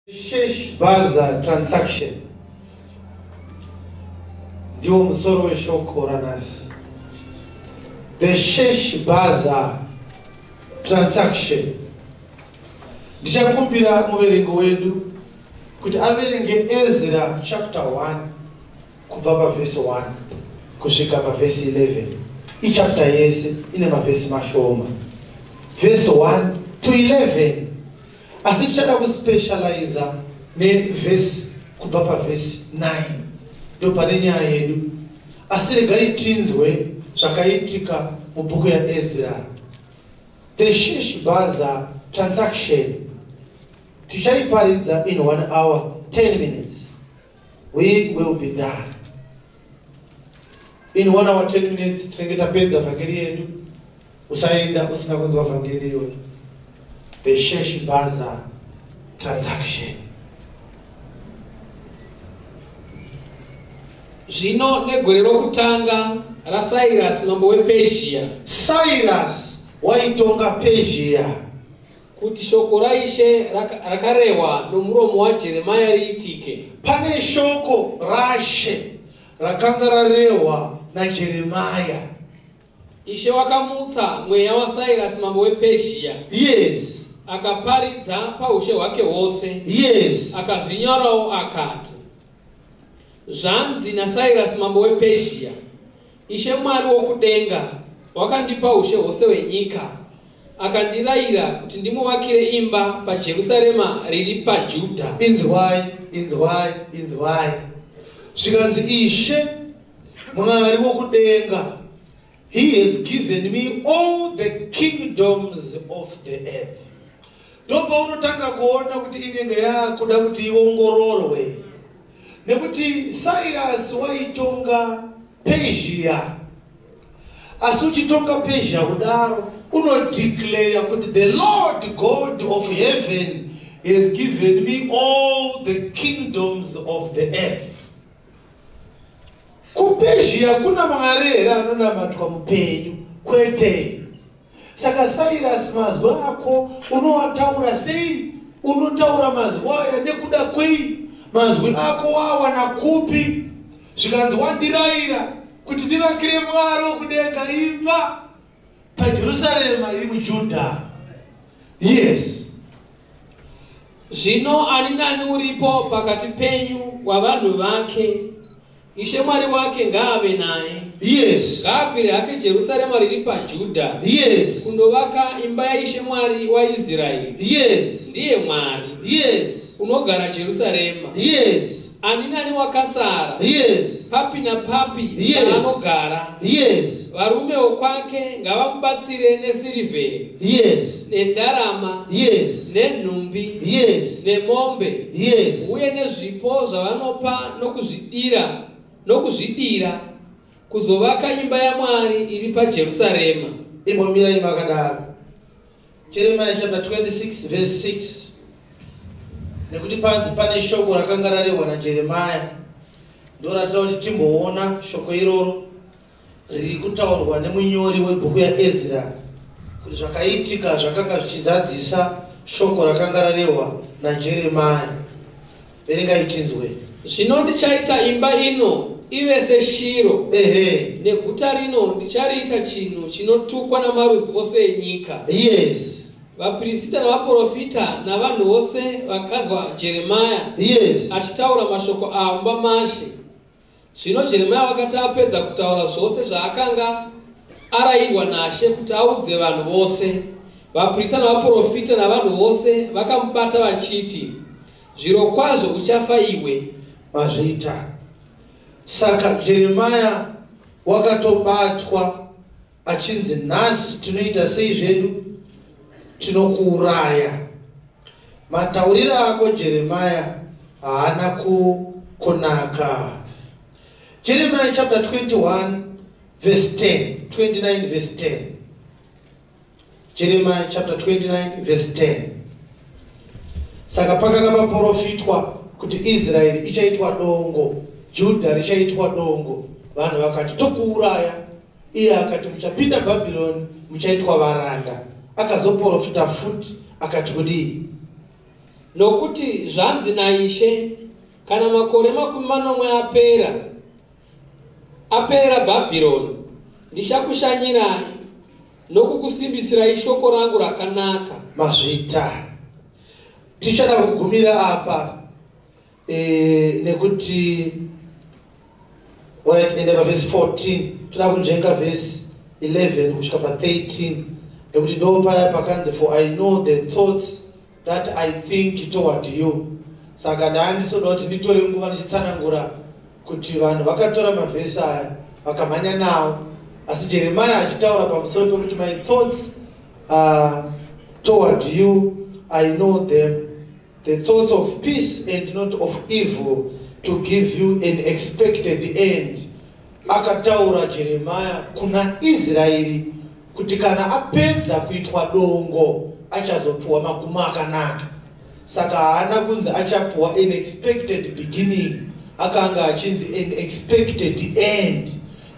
Shesh baza transaction. Ndio msoro weshoko ranasi. The shesh baza transaction. Ndichakumbira muverengo wedu kuti averenge Ezra chapter 1 kubva pa verse 1 kusvika pa verse 11. I chapter yese ine mavhesi mashoma. Verse 1 to 11. Asi tichada kuspecialize ne verse kubva pa verse 9. Ndo pane nyaya yedu. Asi regai tinzwe zvakaitika mubhuku ya Ezra. The Shesh Baza transaction. Tichaiparidza in 1 hour 10 minutes. We will be done. In 1 hour 10 minutes tinenge tapedza vhangeri yedu. Usaenda usina kunzwa vhangeri iyoyo. The Shesh Baza transaction. Zvino negore rokutanga raCyrus mambo wePersia. Cyrus waitonga Persia. Kuti shoko raishe rakarehwa nomuromo waJeremia riitike. Pane shoko rashe rakanga rarehwa naJeremia. Ishe wakamutsa mweya waCyrus mambo wePersia. Yes. Akaparidza paushe hwake hwose. Yes. Akazvinyorawo akati, zvanzi naCyrus mambo wePersia, Ishe Mwari wokudenga wakandipa ushe hwose hwenyika, akandirayira kuti ndimuvakire imba paJerusarema riri paJudha. Inzwai. Zvikanzi Ishe Mwari wokudenga, He has given me all the kingdoms of the earth. Ndopa unotanga kuona kuti inenge yakuda kuti iongororwe. Nekuti Cyrus waitonga Persia. Asi uchitonga Persia kudaro unodeclare kuti the Lord God of heaven has given me all the kingdoms of the earth. KuPersia kuna Mwari anonamatwa mupenyu kwete. Saka Cyrus mazwi ako unoataura sei? Unotaura mazwi aya nekuda kwei? Mazwi ako wawana kupi? Zvikanzi wandirayira kuti ndivakire Mwari wokudenga imba paJerusarema iri muJudha. Yes. Zvino ani nani uripo pakati penyu wavanhu vake, Ishe Mwari wake ngaave naye. Yes. Ngaakwire hake Jerusarema riri paJudha. Yes. Kundovaka imba yaIshe Mwari waIsraeri. Yes. Ndiye Mwari. Yes. Unogara Jerusarema. Yes. Ani nani wakasara. Yes. Papi na papi. Yes. Anogara. Yes. Varume wokwake ngavamubatsire nesirivheri. Yes. Nendarama. Yes. Nenhumbi. Yes. Nemombe. Yes. Uye nezvipo zvavanopa nokuzvidira kuzovaka imba yaMwari iri paJerusarema. Imbomira imakadaro. Jeremiah chapter 26 verse 6. Nekuti panzi pane shoko rakanga rarehwa naJeremia. Ndoratira kuti timboona shoko iroro riri kutaurwa nemunyori webhuku yaEzra kuti zvakaitika zvakanga zvichizadzisa shoko rakanga rarehwa naJeremia. Verengai tinzwe. Zvino ndichaita imba ino ive seShiro. Neguta rino ndichariita chinhu chinotukwa namarudzi ose enyika. Yes. Vaprista navaprofita navanhu vose vakanzwa Jeremia. Yes. Achitaura mashoko amba mashe. Zvino Jeremia vakati apedza kutaura zvose zvaakanga arayirwa naShe kuti audze vanhu vose, vaprista navaprofita navanhu vose vakamubata vachiti, zvirokwazvo uchafa iwe. Mazvita. Saka Jeremia wakatobatwa achinzi nhasi tinoita sei zvedu? Tinokuuraya. Matauriro ako Jeremia haana kunaka. Jeremiah chapter 21 verse 10. 29 verse 10. Jeremiah chapter 29 verse 10. Saka pakanga paprofitwa kuti Israeli ichaitwa dongo, Judha richaitwa dongo. Vanhu vakati tokuuraya. Iye akati muchapinda Babylon muchaitwa varanda. Akazoprofita futi akati kudii? nokuti zvanzi naIshe, kana makore 40 apera Bhabhironi, ndichakushanyirai nokukusimbisirai shoko rangu rakanaka. Mazvita tichada kugumira apa nekuti enda verse 14 toda kunjenga verse 11 kusvika pa 13 nekuti ndo paya pakanzi for I know the thoughts that I think toward you. Saka ndaandisoda kuti nditore nguva ndichitsanangura kuti vanhu vakatora mavhesi aya vakamhanya nawo, asi Jeremiah achitaura pamusoro pekuti my thoughts toward you I know them, the thoughts of peace and not of evil, to give you an expected end. Akataura Jeremiah kuna Israeli kuti kana apedza kuitwa dongo achazopuwa magumo akanaka. Saka haana kunzi achapuwa an expected beginning, akanga achinzi an expected end,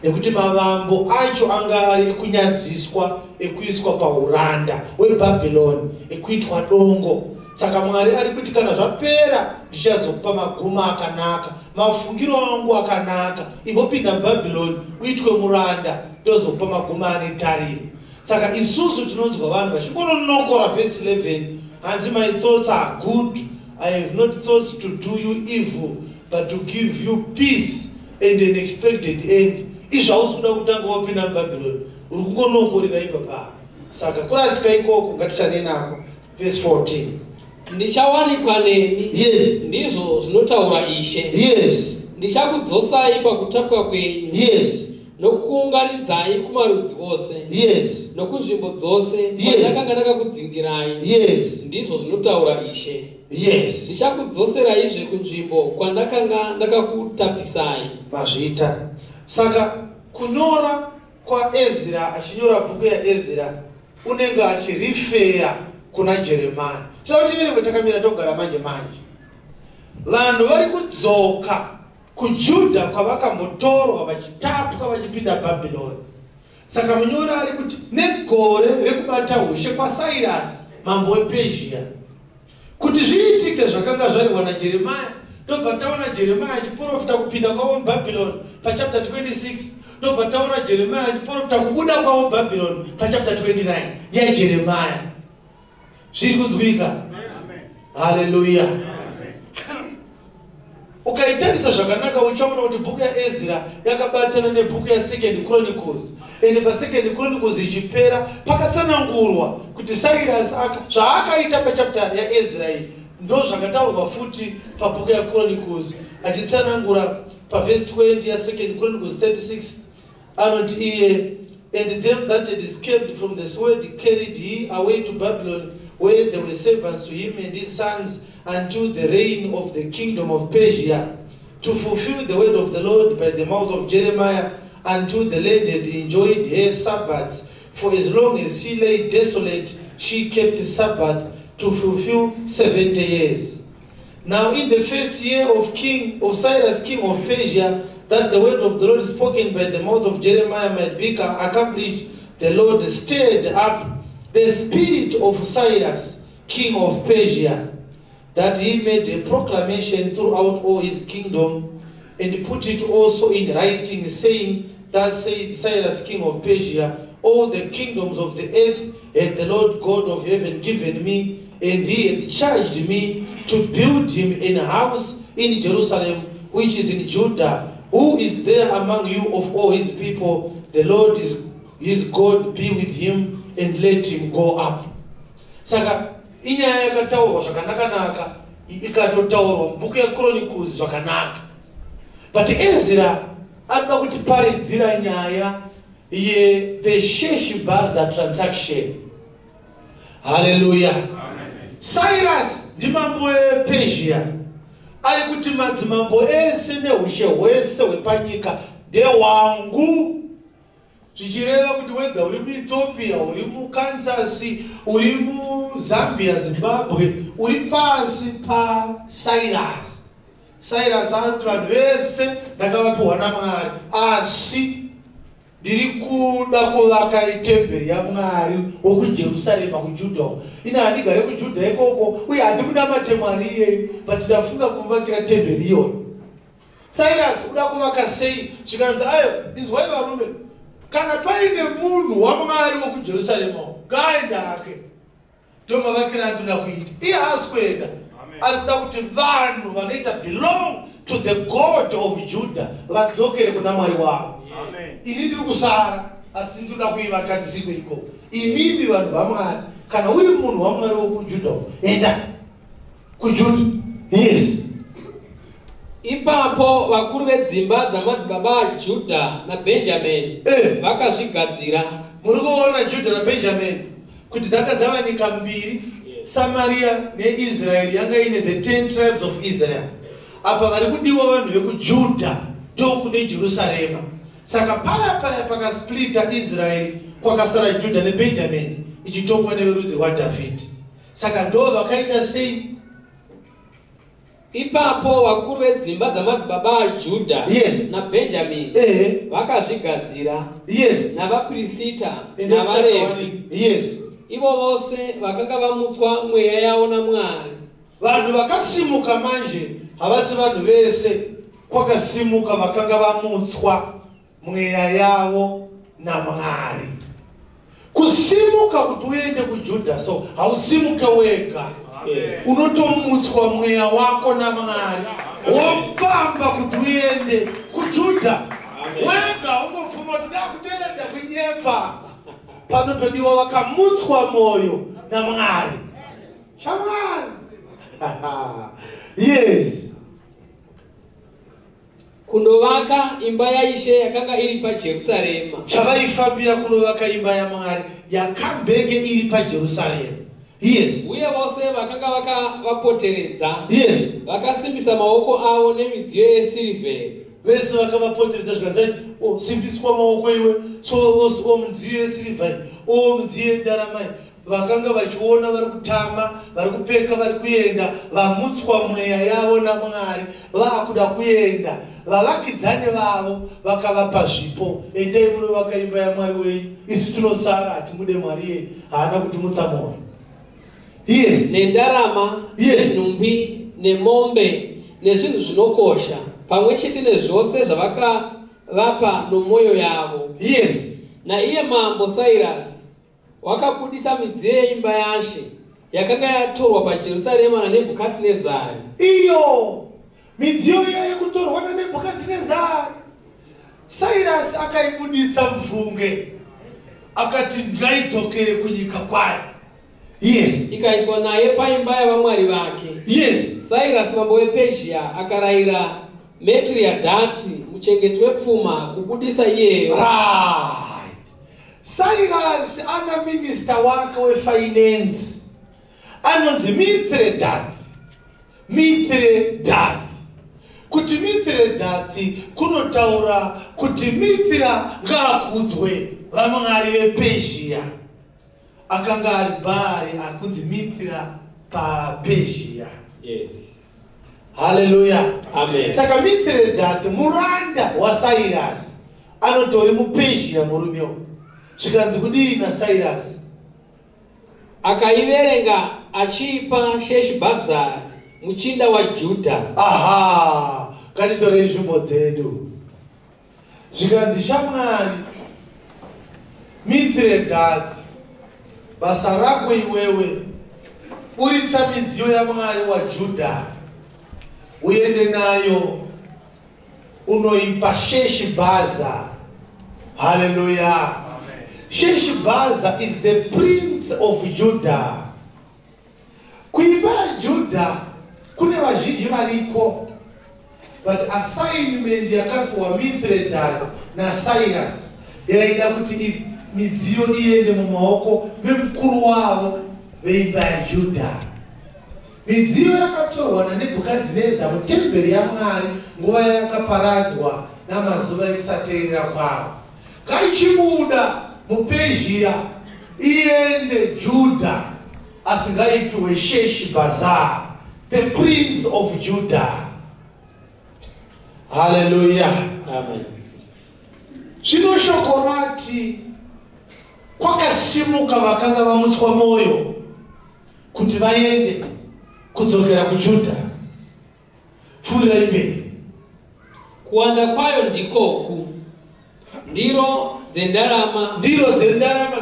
nekuti mavambo acho anga ari ekunyadziswa, ekuiswa pauranda weBhabhironi, ekuitwa dongo. Saka Mwari ari kuti kana zvapera ndichazokupa magumo akanaka, mafungiro angu akanaka, ivopinda muBhabhironi uitwe muranda, ndozokupa magumo ane tariro. Saka isusu tinonzwa vanhu vachingononokora verse 11, hanzi my thoughts are good, I have not thoughts to do you evil but to give you peace and an expected end. Izvausuda kutanga wapinda muBhabhironi uri kungonokorera ipapa. Saka kurasika ikoko ngatichane nako verse 14. Ndichawanikwa nemi, yes, ndizvo zvinotaura Ishe. yes, ndichakudzosai pakutapwa kwenyu, yes, nokukuunganidzai kumarudzi ose, yes, nokunzvimbo dzose yes, kwandakanga ndakakudzingirai, yes, ndizvo zvinotaura Ishe. yes. Ndichakudzoseraizve kunzvimbo kwandakanga ndakakutapisai. Mazvita. Saka kunyora kwa Ezra, achinyora bhuku yaEzra, unenge achirifeya kuna Jeremiah. Tinotiverengo takamira togara manje. Vanhu vari kudzoka kuJudha kwavakambotorwa vachitapwa vachipinda Bhabhironi. Saka munyori ari kuti negore rekubata ushe kwaCyrus mambo wePezhia, kuti zviitike zvakanga zvarehwa naJeremiah, ndobva taona Jeremiah achiprofita kupinda kwavo muBhabhironi pachapter 26, ndobva taona Jeremiah achiprofita kubuda kwavo muBhabhironi pachapter 29 yaJeremiah. Zviri kunzwika? Haleluya. Ukaitarisa zvakanaka uchaona kuti bhuku yaEzra yakabatana nebhuku yaSecond Chronicles, ende paSecond Chronicles ichipera pakatsanangurwa kuti Cyrus zvaakaita pachapter yaEzra iyi ndo zvakataurwa futi pabhuku yaChronicles, achitsanangura paverse 20 yaSecond Chronicles 36 anoti iye, and them that had escaped from the sword carried he away to Babylon, where there were servants to him and his sons until the reign of the kingdom of Persia, to fulfill the word of the Lord by the mouth of Jeremiah, until the land had enjoyed her Sabbaths. For as long as she lay desolate, she kept the Sabbath, to fulfill 70 years. Now in the first year of Cyrus, king of Persia, that the word of the Lord spoken by the mouth of Jeremiah might be accomplished, the Lord stirred up the spirit of Cyrus, king of Persia, that he made a proclamation throughout all his kingdom, and put it also in writing, saying, thus said Cyrus, king of Persia, all the kingdoms of the earth hath the Lord God of heaven given me, and he hath charged me to build him a house in Jerusalem, which is in Judah. Who is there among you of all his people? The Lord is his God, be with him, and let him go up. Saka inyaya yakataurwa zvakanaka ikatotaurwa mubhuku yaChronicles zvakanaka. But Ezra anoda kutiparidzira nyaya the Sheshbazzar transaction. Hallelujah. Cyrus ndimambo wePersia, ari kuti madzimambo ese neushe hwese hwepanyika ndewangu. Zvichireva kuti wega uri muEthiopia, uri muKansas, uri muZambia, Zimbabwe, uri pasi paCyrus. Cyrus anoti vanhu vese ndakavapiwa naMwari, asi ndiri kuda kuvaka itemberi yaMwari wokuJerusarema kuJudha. Ina handigare kuJudha ikoko uye handikunamate Mwari iyeye, but ndafunga kumuvakira temberi iyoyo. Cyrus uda kuvaka sei? Zvikanzi ayo inzwai varume, kana paine munhu waMwari wokuJerusarema ngaende hake ndomavakira andinoda kuita. Iye haasi kuenda, ari kuda kuti vanhu vanoita belong to the God of Judah vadzokere kuna Mwari wavo. Ini ndiri kusara asi ndinoda kuivaka ndisiko ikoko. Imimi vanhu vaMwari, kana uri munhu waMwari wokuJudha enda kuJudha. Yes. Ipapo vakuru vedzimba dzamadzibaba aJudha naBhenjamini vakazvigadzira. Muri kuona Judha naBhenjamini kuti dzanga dzava nyika mbiri, Samaria neIsraeri yanga ine the 10 tribes of Israel. Apa vari kudiwa vanhu vekuJudha ndokune Jerusarema. Saka paya pakasplita Israeri kwakasara Judha neBhenjamini ichitongwa neverudzi rwaDhavhidhi. Saka ndo vakaita sei? Ipapo vakuru vedzimba dzamadzibaba aJudha naBhenjamini vakazvigadzira navaprista navaRevhi. Ivo vose vakanga vamutswa mweya yavo naMwari. Vanhu vakasimuka manje havasi vanhu vese, kwakasimuka vakanga vamutswa mweya yavo naMwari. Kusimuka kuti uende kuJudha, so hausimuke wega. Unotomutswa mweya wako naMwari wofamba kuti uende kuJudha. Wega ungofuma kuti ndakutenda kunyepa. Panotodiwa vakamutswa moyo naMwari. Shamwari. Yes. Kundovaka imba yaIshe yakanga iri paJerusarema. Chavaifambira kunovaka imba yaMwari yakambenge iri paJerusarema. Yes. Uye vose vakanga vakavapoteredza. Yes. Vakasimbisa maoko avo nemidziyo yesirivheri. Vese vakavapoteredza zvikanzi simbiswa maoko iwe, so mudziyo yesirivheri, mudziyo yendarama. Vakanga vachiona vari kutama, vari kupeka, vari kuenda, vamutswa mweya yavo naMwari, vakuda kuenda. Vavakidzani vavo vakavapa zvipo, endai munovaka imba yaMwari wenyu, isu tinosara hatimude Mwari yeye, haana kutimutsa moyo. Yes. Nendarama, nenhumbi, nemombe, nezvinhu zvinokosha, pamwe chete nezvose zvavakavapa nomwoyo yavo. Yes. Naiye mambo Cyrus wakabudisa midziyo yeimba yaShe yakanga yatorwa paJerusarema naNebhukadhinezari. Iyo midziyo yekutorwa naNebhukadhinezari, Cyrus akaibuditsa mvunge akati ngaidzokere kunyika kwayo. Yes. Ikaiswa naye paimba yavamwari vake. Yes. Cyrus mambo wePezhia akarayira Mithridhati muchengeti wepfuma kubudisa iyeyo. Right. Cyrus ana minister wake wefinance anonzi Mithridhati. Kuti Mithridhati kunotaura kuti Mithra ngaakudzwe vamwari vePezhia. Akanga ari Bhaari akunzi Mithra paPezhia. Yes. Hallelujah. Amen. Saka Mithridhati muranda waCyrus anotori muPezhia murumewo. Zvikanzi kudii naCyrus? Akaiverenga achipa Sheshibhazari muchinda waJudha. Aha, ngatitorei nzvimbo dzedu. Zvikanzi shamwari Mithridhati, basa rako iwewe uritsa midziyo yaMwari waJudha uende nayo unoipa Sheshibhazari. Hallelujah. Amen. Sheshibhazari is the prince of Judah. Kuimba Judah kune vazhinji variko, but assignment yakapiwa Mithridhati naCyrus yaida kuti midziyo iende mumaoko memukuru wavo veimba yaJudha. Midziyo yakatorwa naNebhukadhinezari mutemberi yaMwari nguva yakaparadzwa namazuva ekusateerera kwavo. Ngaichibuda muPezhia iende Judha, asingaipiwe Sheshibhazari, the prince of Judah. Hallelujah. Amen. Zvinoshoko rati kwakasimuka vakanga vamutswa mwoyo kuti vaende kudzokera kuJudha. Pfuurai mberi. Kuwanda kwayo ndikoku. Ndiro dzendarama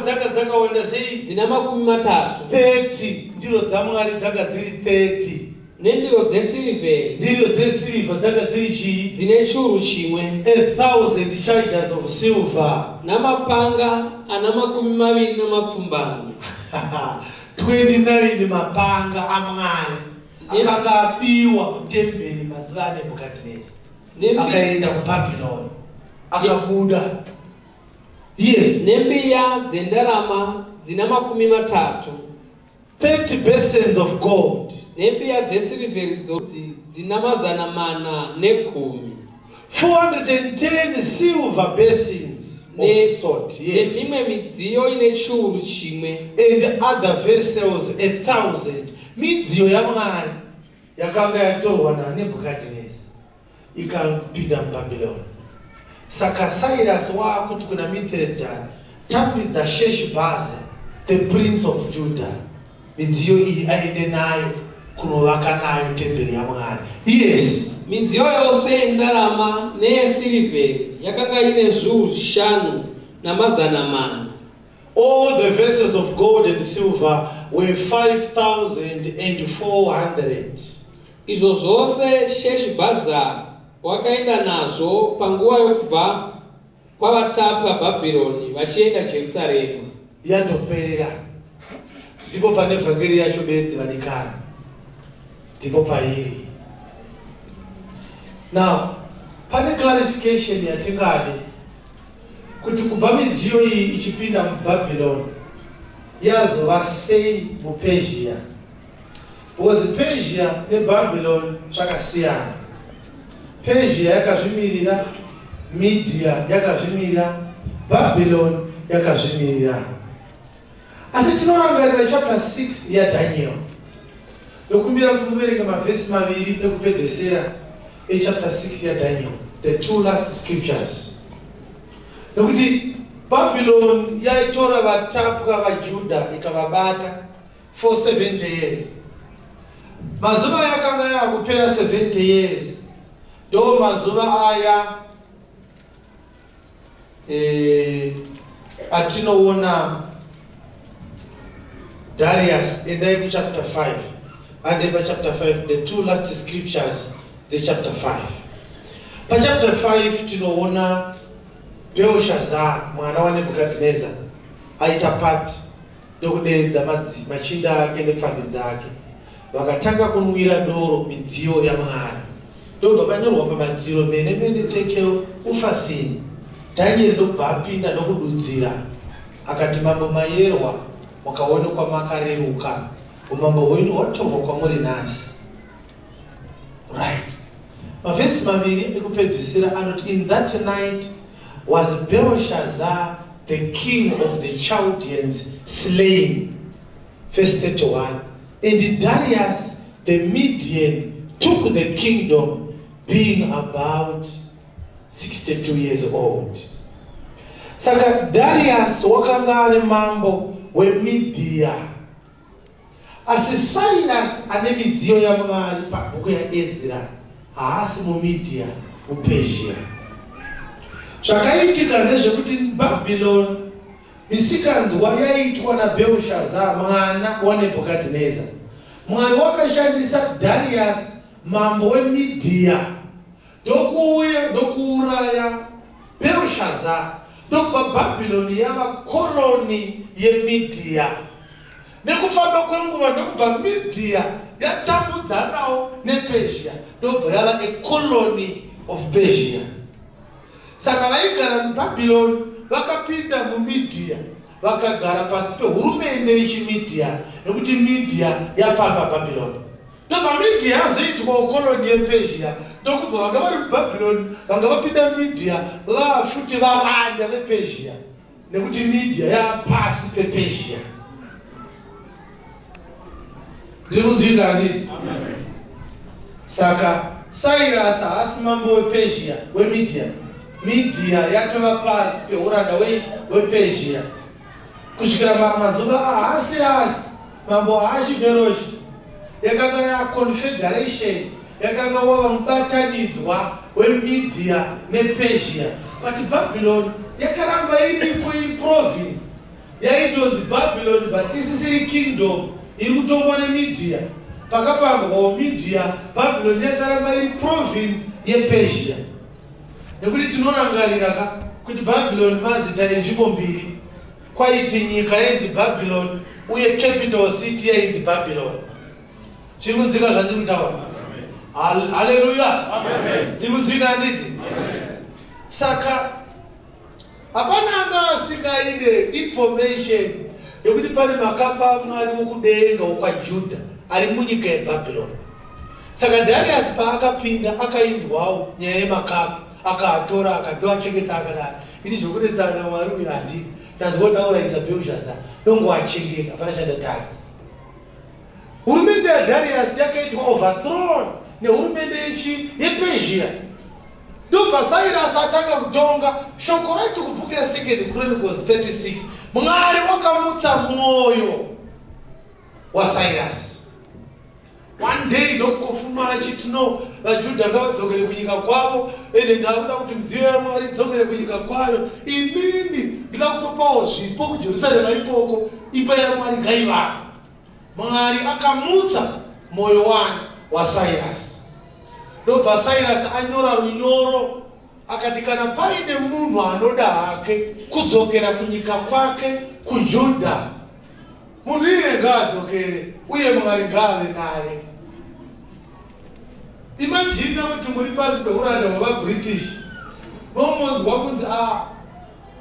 dzanga dzakawanda sei? dzina 30. 30 ndiro dzaMwari dzanga dziri 30. Nendiro dzesirivheri. Ndiro dzesirivha dzanga dziri chii? Dzine churu chimwe. 1,000 chargers of silver. Namapanga ana 20 29 mapanga aMwari akanga abiwa mutemberi mazuva aNebhukadhineza. Akaenda kuBhabhironi akabuda. Yes. Nembiya dzendarama dzina 30. 30 basins of gold. Nembiya dzesirivheri dzina 410. 410 silver basins of salt. Yes. Nemimwe midziyo ine churu chimwe. And other vessels 1,000. Midziyo yaMwari yakanga yatorwa naNebhukadhineza ikapinda muBhabhironi. Saka Cyrus waakuti kuna Mithredath, tambidza Sheshbaza, the prince of Judah. Midziyo iyi aende nayo kunovaka nayo temberi yaMwari. Yes. Midziyo yose yendarama neyesirivheri yakanga ine zviuru 5 na400. All the vessels of gold and silver were 5,400. Izvo zvose Sheshbaza wakaenda nazvo panguva yokubva kwavatapi vaBhabhironi vachienda Jerusarema. Yatopera. Ndipo pane vhangeri yacho bedzi vadikana. Ndipo pairi. Now, pane clarification yatingade kuti kubva midziyo iyi ichipinda muBhabhironi yazova sei muPersia. Because Persia neBhabhironi zvakasiyana. Persia yakazvimirira, Media yakazvimirira, Babylon yakazvimirira. Asi tinorangarira chapter 6 yaDaniel. Ndokumbira kumuverenga mavhesi maviri ekupedzesera chapter 6 yaDaniel, the 2 last scriptures. Nokuti Babylon yaitora vatapwa vaJudha ikavabata for 70 years. Mazuva yakanga yakupera 70 years. Do mazuva aya atinoona Darius in chapter 5 and in chapter 5 the 2 last scriptures the chapter 5. Pa chapter 5 tinoona Belshazzar mwana waNebhukadhineza aita part yokuderedza machinda ake nepfambi dzake vakatanga kunwira doro midziyo yaMwari. Ndobva panyorwa pamadziro mene tekeo ufasini. Daniel ndobva apinda nokududzira akati mambo mayerwa mukaonekwa makareruka umambo hwenyu hwatorwa kwamuri nhasi. Right. Mavhesi maviri ekupedzisira anoti in that night was Belshazzar the king of the Chaldeans slain. Verse 31. And Darius the Median took the kingdom being about 62 years old. Saka Darius wakanga ari mambo weMedia. Asi Cyrus ane midziyo yaMwari pabhuku yaEzra haasi muMedia muPersia. Zvakaitika ndezvekuti Babylon misikanzwa yaitwa naBelshazzar mwana waNebhukadhineza. Mwari wakashandisa Darius mambo weMedia ndokuuya ndokuuraya Belshazzar ndokubva Babyloni yava koloni yeMedia. Nekufamba kwenguva ndokubva Media yatambudzanawo nePersia ndobva yava a colony of Persia. Saka vaigara muBhabhironi vakapinda muMedia vakagara pasi pehurumende yechiMedia nekuti Media yapamba Babyloni. Ndobva Media yazoitwa koloni yePersia ndokubva vanga vari muBhabhironi vanga vapinda Media vafuti vavanda vePersia nekuti Media yapasi pePersia. Ndiri kunzwika handiti? Saka Cyrus haasi mambo wePersia weMedia media yatova pasi peuranda wePersia kusvikira mazuva aHasiasi mambo aAhasveroshi yakanga yaConfederation yakanga wava mubatanidzwa weMedia nePersia. But Babylon yakaramba iripo iri province yaidonzi Babylon but isisiri kingdom iri kutongwa neMedia. Pakapambwa Media Babylon yakaramba iri province yePersia. Nekuti tinorangarira kuti Babylon mazita enzvimbo mbiri kwaiti nyika yainzi Babylon uye capital city yainzi Babylon. Zviri kunzika zvandiri kutaura? Haleluya. Tiri handiti? Saka hapana anga asingaide information yekuti pane makapa aMwari wokudenga wokwaJudha ari munyika yeBabylon. Saka Darius paakapinda akainzwawo nyaya yemakapa akaatora akatoachengeta akadaro. Ini zvokunesana Mwari uyu handidi ndanzwa tauraisa Belshazzar nongoachengeta hapana chandatadza. Hurumende yaDarius yakaitwa overthrown nehurumende yePersia. Ndobva Cyrus atanga kutonga. Shoko raiti kubhuku ya2 Chronicles 36 Mwari wakamutsa mwoyo waCyrus. One day ndokufuma achiti no vaJudha ngavadzokere kunyika kwavo ende ndakuda kuti midziyo yaMwari idzokere kunyika kwayo. Inini ndida kutopawo zvipo kuJerusarema ikoko imba yaMwari ngaivako. Mwari akamutsa mwoyo waCyrus. Ndobva Cyrus anyora runyoro akati kana paine munhu anoda hake kudzokera kunyika kwake kuJudha, munhu iye ngaadzokere uye Mwari ngaave naye. Imagine kuti muri pasi peuranda hwavaBritish vomonzwa kunzi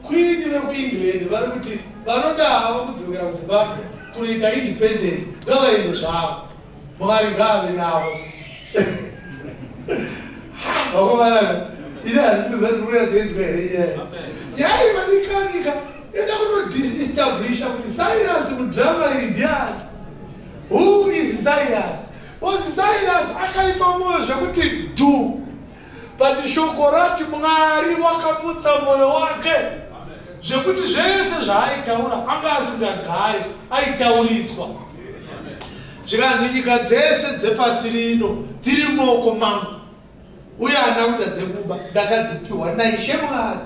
queen vekuEngland vari kuti vanoda havo kudzokera kuZimbabwe kunoita independent ngavaende zvavo, Mwari ngaave navo. Vakomana ine handikuziva kuti uyazoinzwa here iye yaivanikanika ida kutodisestablisha kuti Cyrus mudhirama iri ndiani. Who is Cyrus? Kuti Cyrus akaipa mwoyo zvekuti du, but shoko rati Mwari wakamutsa mwoyo wake zvekuti zvese zvaaitaura anga asingagari aitauriswa. Zvikanzi nyika dzese dzepasi rino dziri mumaoko mangu uye handina kuda dzekuba ndakadzipiwa naIshe Mwari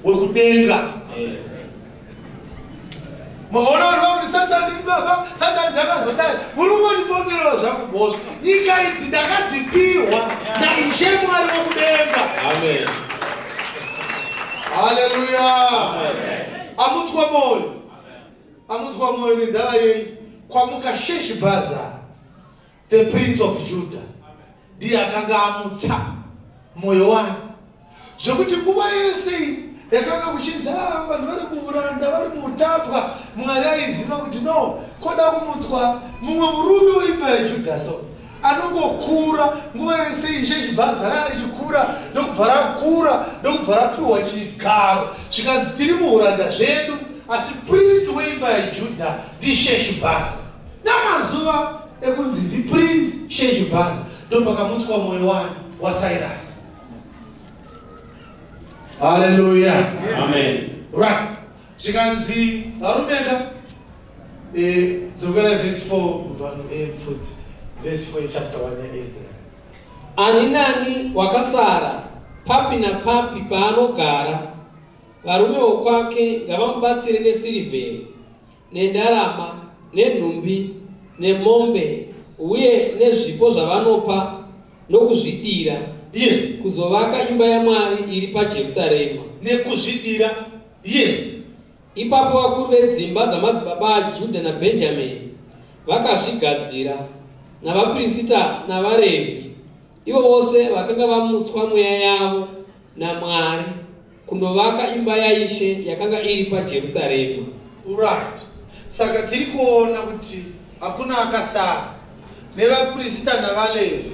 wekudenga. Maona kuti Satani baba Satani zvakazodai muri kundipomerawo zvakubhosva. Nyika idzi ndakadzipiwa naIshe Mwari wekudenga. Amen. Haleluya. Amutswa moyo. Amutswa moyo nendava yei kwamuka Sheshbazzar the prince of Judah ndiye akanga amutsa mwoyo wake zvekuti nguva yese yakanga kuchinzi vanhu vari kuuranda vari muutapwa. Mwari aiziva kuti no koda kumutswa mumwe murume weimba yaJudha so anongokura nguva yese. Sheshbazzar arichikura ndokubva rakura ndokubva rapiwa chigaro zvikanzi tiri muuranda zvedu asi prince weimba yaJudha ndiSheshbazzar. Namazuva ekunzi ndiprince Sheshbazzar ndopakamutswa mwoyo waCyrus. Haleluya. Amen. Right. Zvikanzi varumeka dzokera verse 4 verse 4 chapter 1 yaEzra. Ani nani wakasara papi na papi paanogara, varume vokwake ngavamubatsire nesirivheri nendarama nenhumbi nemombe uye nezvipo zvavanopa nokuzvidira. Yes. Kuzovaka imba yaMwari iri paJerusarema nekuzvidira. Yes. Ipapo vakuru vedzimba dzamadzibaba aJudha naBhenjamini vakazvigadzira navaprista navaRevhi, ivo vose vakanga vamutswa mweya yavo naMwari kundovaka imba yaIshe yakanga iri paJerusarema. Right. Saka tiri kuona kuti hakuna akasara nevaprista navaLevhi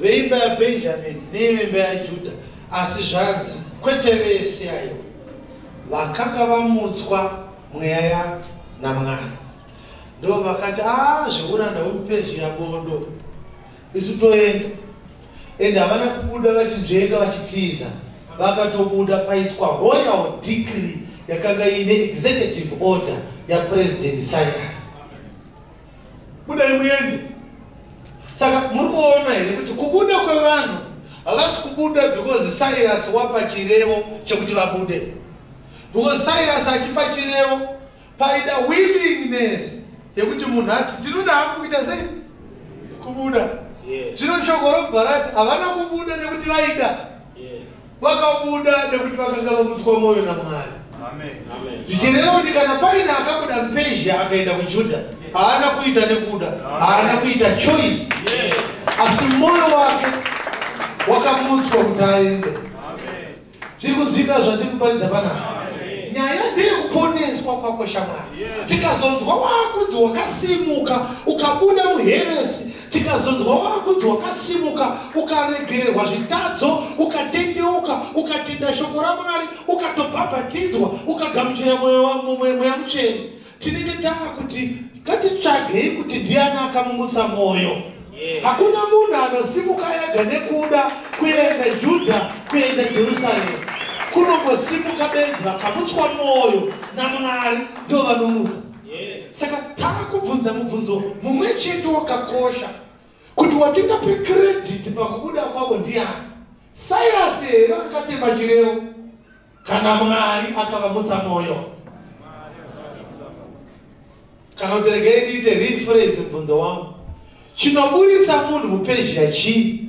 veimba yaBhenjamini neimba yaJudha, asi zvanzi kwete vese aivo vakanga vamutswa mweya naMwari. Ndo vakati zveuranda hwemuPersia bodo isu toenda ende havana kubuda vachinzvenga vachitiza vakatobuda paiswa royal decree yakanga ine executive order yapresident Cyrus. Buda imuyeni. Saka muri kuona here kuti kubuda kwevanhu havasi kubuda because Cyrus wapa chirevo chekuti vabude. Because Cyrus achipa chirevo paida willingness yekuti munhu ati tinoda hangu kuita sei kubuda. Zvino shoko robva rati havana kubuda nekuti vaida, vakabuda nekuti vakanga vamutswa mwoyo naMwari. Zvichireva kuti kana paina akabuda muPezhia akaenda kuJudha haana kuita nekuda, haana kuita choice, asi mwoyo wake wakamutswa kuti aende. Zviri kudzika zvandiri kuparidza panapa. Nyaya ndeyekuponeswa kwako shamwari. Tikazonzwa wakunzi wakasimuka ukabuda muheresi, tikazonzwa wakunzi wakasimuka ukaregererwa zvitadzo, ukatendeuka, ukatenda shoko raMwari, ukatobhabhatidzwa, ukagamuchira mweya muchena, tinenge taakuti ngatitsvagei kuti ndiani akamumutsa mwoyo. Hakuna munhu anosimuka ega nekuda kuenda Judha, kuenda Jerusalemu. Kunongosimuka benzi vakamutswa mwoyo naMwari ndo vanomutsa. Saka taakubvunza mubvunzo mumwe chete wakakosha kuti watingape credit pakubuda kwavo ndiani? Cyrus here akatema chirevo kana Mwari akavamutsa mwoyo? Kana kuti regei ndiite rephrase mubvunzo wangu. Chinoburitsa munhu muPezhia chii?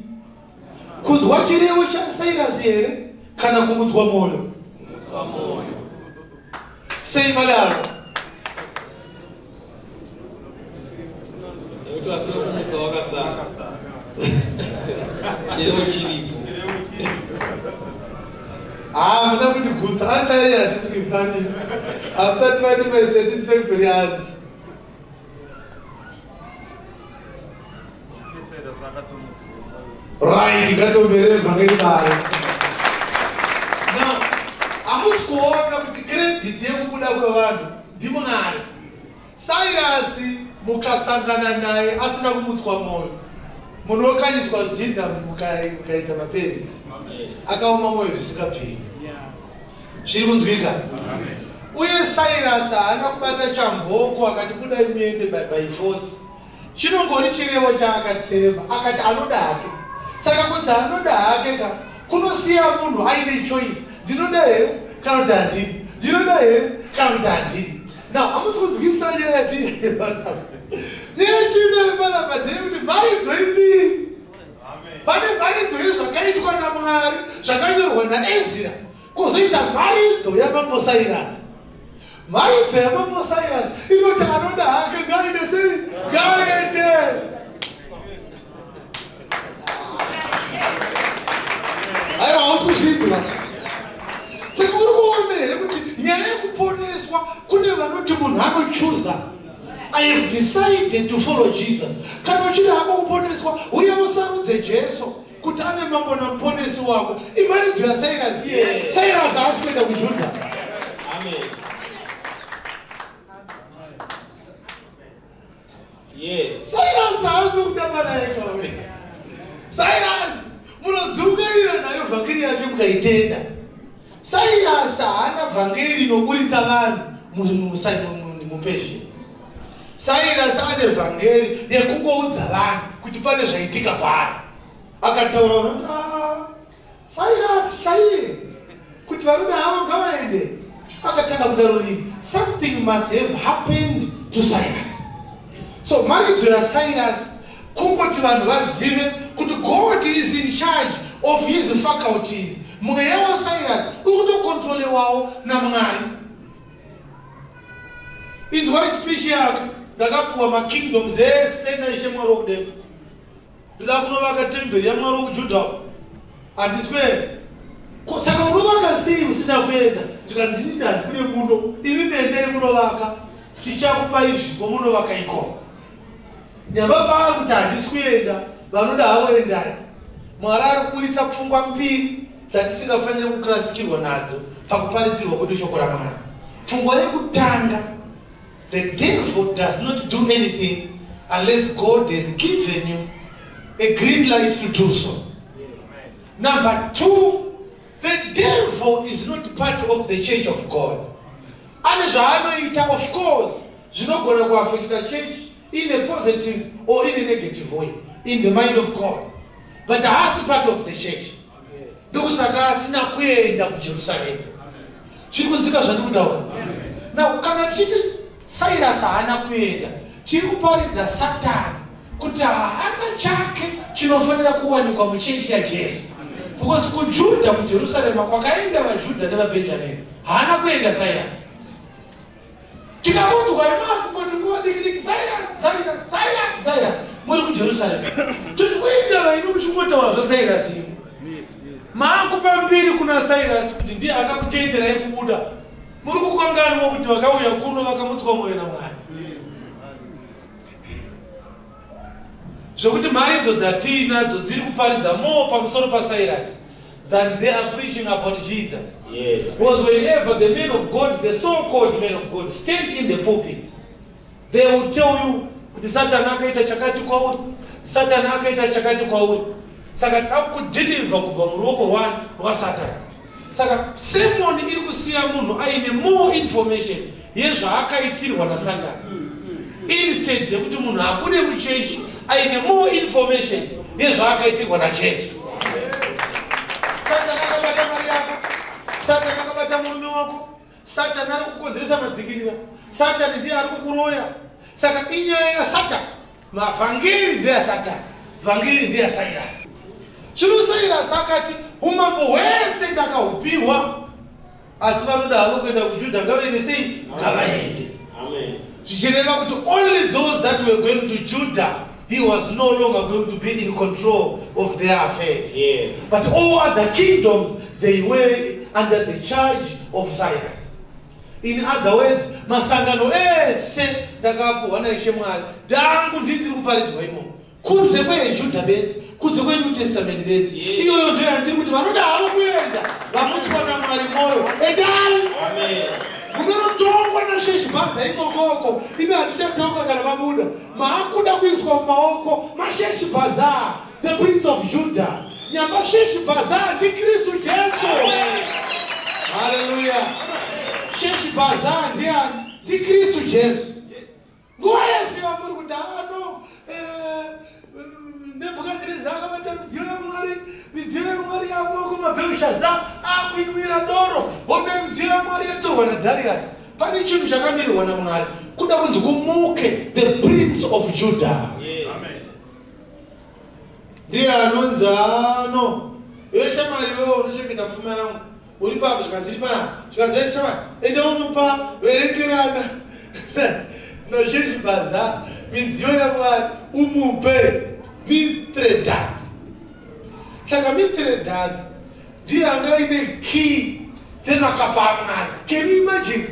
Kunzwa chirevo chaCyrus here kana kumutswa mwoyo? Sei madaro? Muna kuti gusa atari hatisi kuifanira. Hamusati vati my satisfactory answer. Right, ngatombere vhangeri bari. Now, hamusi kuona kuti credit yekubuda kwevanhu ndiMwari. Cyrus mukasangana naye asina kumutswa mwoyo, munhu wakanyiswa Judha mukaita mapenzi, akaoma mwoyo zvisingabviri. Zviri kunzwika? Uye Cyrus haana kubata chamboko akati budai muende by force. Chinongori chirevo chaakatema akati anoda hake. Saka kuti anoda hake kunosiya munhu aine choice. Ndinoda here kana kuti handini, ndinoda here kana kuti handini. Now, hamusi kunzwisa njira yatine nepanapa kuti mharidzo imbiri. Pane mharidzo yezvakaitwa naMwari, zvakanyorwa naEzira, kuzoita mharidzo yaMambo Cyrus. Mharidzo yaMambo Cyrus inoti anoda hake ngaende sei? Ngaende. Aiwa, hausi kuzvinzwa. Saka uri kuona here kuti nyaya yekuponeswa kune vanoti munhu anochuza. I have decided to follow Jesus. Kana uchida hako kuponeswa, uya usarudze Jesu kuti ave mambo namuponesi wako. Imharidzo yaCyrus here. Cyrus haasi kuenda kuJudha. Amen. Yes. Cyrus haasi kutambana eka. Cyrus munodzungaira nayo vhangeri yake mukaitenda. Cyrus haana vhangeri rinoburitsa vanhu muPezhia. Cyrus ane vhangeri yekungoudza vanhu kuti pane zvaitika paari. Akataura kuti Cyrus chaiye kuti varume havo ngavaende. Akatanga kudaro rini. Something must have happened to Cyrus. So mharidzo yaCyrus kungoti vanhu vazive kuti God is in charge of his faculties. Mweya waCyrus ukutokontrolewawo naMwari. Inzwai speech yake ndakapuwa makingdoms ese naishe Mwari wokudenga. Ndida kunovaka temberi yaMwari wokuJudha. Handiswere. Saka unovaka sei usina kuenda? Tikanzi ndani kune muno. Ivi mendei munovaka. Tichakupai zvipo munovaka ikoko. Nyamba pari kuti handisi kuenda, vanoda havo endai. Mwari ari kuburitsa pfungwa mbiri dzatisingafaniri kukurasikirwa nadzo pakuparidzirwa kwedu shoko raMwari. Pfungwa yekutanga, the devil does not do anything unless God has given you a green light to do so. Number two, The devil is not part of the church of God. And Zvaanoita, of course, zvinogona kuaffect the church in a positive or in a negative way, in the mind of God. But haasi part of the church. Ndokusaka asina kuenda kuJerusalem. Chirikunzika zvandiri kutaura. Now kana tichiti Cyrus haana kuenda, tiri kuparidza Satani kuti haana chake chinofanira kuwanikwa muchechi yaJesu. Because kuJudha kuJerusalem kwakaenda vaJudha nevaBenjamini, haana kuenda Cyrus. Tikamudzwa kuti ngodikidiki Cyrus muri kuJerusalem. Tiri kuenda vaino muchingotaura zvaCyrus imi. Maakupa mbiri kuna Cyrus kuti ndiye akakutenderai kubuda. Muri kukanganwa kuti vakauya kuno vakamutswa mwoyo naMwari. Zvokuti mari idzo dzatinadzo dziri kuparidza more pamusoro paCyrus than they are preaching about Jesus. Yes. Because whenever the men of God, the so-called men of God, stand in the pulpits, they will tell you kuti Satan akaita chakati kwauri, Satan akaita chakati kwauri. Saka takudeliver kubva muruoko rwaSatani. Saka sermon iri kusiya munhu aine more information yezvaakaitirwa naSatani. Instead yekuti munhu akune muchechi aine more information yezvaakaitirwa naJesu. Satani akabata mari yako, Satani akabata murume wako, Satani ari kukonzeresa madzikirira, Satani ndiye ari kukuroya. Saka inyaya yaSatani, mavhangeri ndeyaSatani, vhangeri ndeyaCyrus. Chino Cyrus akati umambo hwese ndakahupiwa, asi vanoda havo kuenda kuJudha ngavaende sei? Ngavaende. Amen. Zvichireva kuti only those that were going to Judah, he was no longer going to be in control of their affairs. Yes. But all other kingdoms, they were under the charge of Cyrus. In other words, masangano ese ndakapuwa naIshe Mwari ndangu ndiri kuparidzwa imomo. Kunze kweJudha bedzi, kunze kweNew Testament bedzi. Iyoyo ndiyo yandiri kuti vanoda havo kuenda vamutswa naMwari mwoyo. Endai! Amen. Munotongwa naSheshibhaza imokoko, ine handichatonga kana vabuda. Maakuda kuiswa mumaoko maSheshibhaza, the prince of Judah. Nyamba Sheshibhaza ndiKristu Jesu. Hallelujah. Sheshibhaza ndiKristu Jesu. Nguva yese vamuri kuti Nebukadneza akabata midziyo yaMwari yamoko maBherushaza akuinwira doro, hondo midziyo yaMwari yatorwa naDarius. Pane chinhu chakamirwa naMwari kuda kunzi kumuke the prince of Judah. Amen. Ndiye anonzi ano shamwari wewe unochengeta pfuma yangu uri papa zvikandiri panapa zvikandiri shamwari ende unopa verekerana naSheshibhaza midziyo yaMwari umupe Mithredath. Saka Mithredath ndiye anga ine key dzemakapa aMwari. Can you imagine?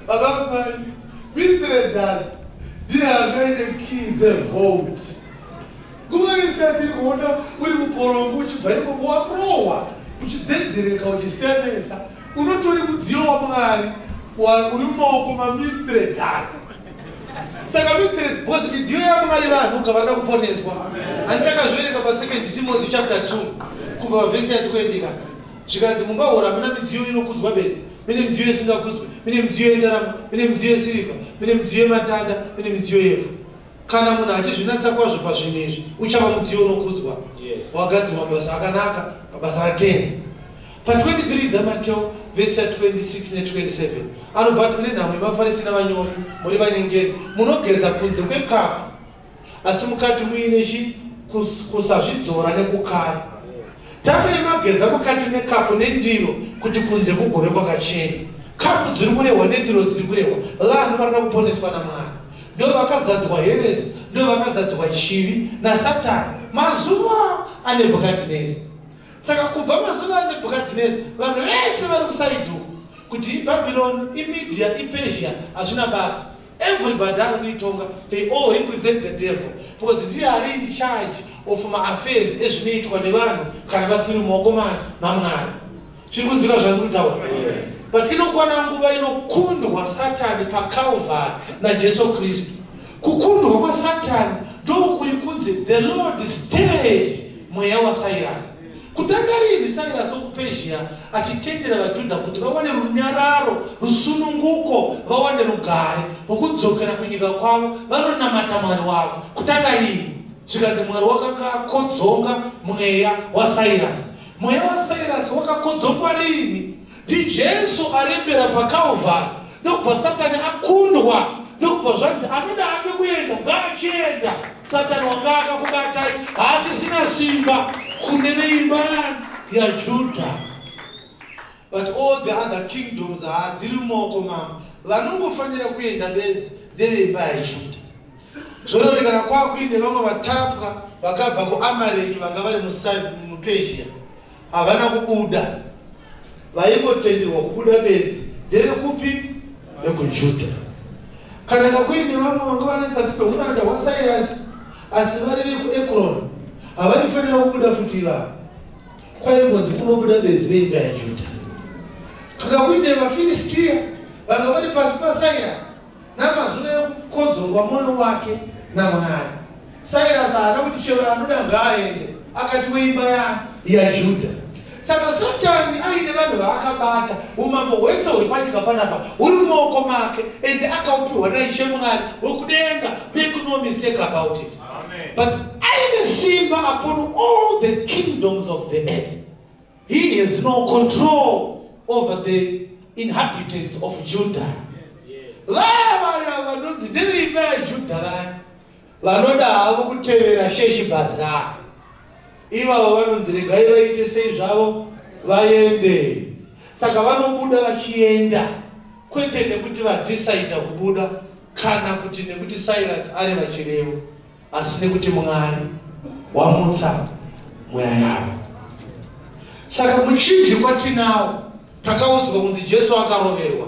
Baba Mithredath ndiye anga ine key dzevote. Nguva yese atiri kuona uri muporongo uchibva ikomo warohwa uchidzedzereka uchisemesa, unotori mudziyo waMwari uri mumaoko maMithredath. Saka Mithredath, because midziyo yaMwari vanhu ngavada kuponeswa. Handakazviverenga pa2 Timothy chapter 2 kubva pavhesi ya20 kana. Zvikanzi mumba hora hamuna midziyo inokudzwa bedzi, mine midziyo isingakudzwi, mine midziyo yendarama, mine midziyo yesirivha, mine midziyo yematanda, mine midziyo yevhu. Kana munhu achizvinatsa kwazvo pazvinhu izvi, uchava mudziyo unokudzwa. Wagadzirwa mabasa akanaka, mabasa atenzi. Pa23 dzaMateo vhesi ya26 ne27 anobva ati mune nhamo yevaFarisi navanyori, muri vanyengeri, munogeza kunze kwekapu asi mukati muine kusazvidzora nekukara. Tame mageza mukati mekapu nendiro kuti kunze kugove kwakachena. Kapu dziri kurehwa nendiro dziri kurehwa, vanhu varida kuponeswa naMwari. Ndo vakazadzwa heresi, ndo vakazadzwa chivi naSatani mazuva aNebhukadhineza. Saka kubva mazuva aNebhukadhineza vanhu vese vari kusaidhu kuti iBhabhironi, iMedia, iPersia hazvina basa. Everybody ari kuitonga, they all represent the devil because ndiye ari in charge of ma-affairs ezvinoitwa nevanhu kana vasiri mumaoko maMwari. Zviri kunzwika zvandiri kutaura? But inokwana nguva inokundwa Satani paCalvary naJesu Kristu. Kukundwa kwaSatani ndokuri kunzi the Lord stirred mweya waCyrus. Kutanga rini Cyrus wokuPersia achitendera vaJudha kuti vawane runyararo, rusununguko, vawane rugare rwokudzokera kunyika kwavo vanonamata Mwari wavo. Kutanga rini zvikanzi Mwari wakanga akodzoka mweya waCyrus. Mweya waCyrus wakakodzokwa rini? NdiJesu arembera paKalvari, ndokubva Satani akundwa, ndokubva zvanzi anoda ake kuenda ngaachienda. Satani wanga akakubatai haasisina simba kune veimba yaJudha. But all the other kingdoms hadziri mumaoko mamwe. Vanongofanira kuenda bedzi ndeveimba yaJudha. Zvorerekana kwakuinde vamwe vatapwa vakabva kuAmareki vanga vari muPersia havana kubuda, vaingotenderwa kubuda bedzi ndevekupi? VekuJudha. Kana kakuine vamwe vanga vari pasi peuranda hwaCyrus asi vari vekuEkroni havaifanira kubuda futi ivavo, kwaingonzi kunobuda bedzi veimba yaJudha. Kana kuine vaFilistia vanga vari pasi paCyrus namazuva ekukodzorwa mwoyo wake naMwari. Cyrus haana kuti chero anoda ngaaende, akati weimba yaJudha. Saka Satani aine vanhu vaakabata, umambo hwese huri panyika panapa huri mumaoko make, ende akaupiwa naIshe Mwari wokudenga. Make no mistake about it. Amen. But aine simba upon all the kingdoms of the earth. He has no control over the inhabitants of Judah. Vaya vanonzi ndeveimba yaJudha vaya vanoda havo kutevera Sheshibhazari. Ivavo vanonzi regai vaite sei zvavo vaende. Saka vanobuda vachienda, kwete nekuti vadhisaidha kubuda kana kuti nekuti Cyrus ari vachirevo, asi nekuti Mwari wamutsa mweya yavo. Saka muchinjikwa tinawo takaudzwa kunzi Jesu akaroverwa.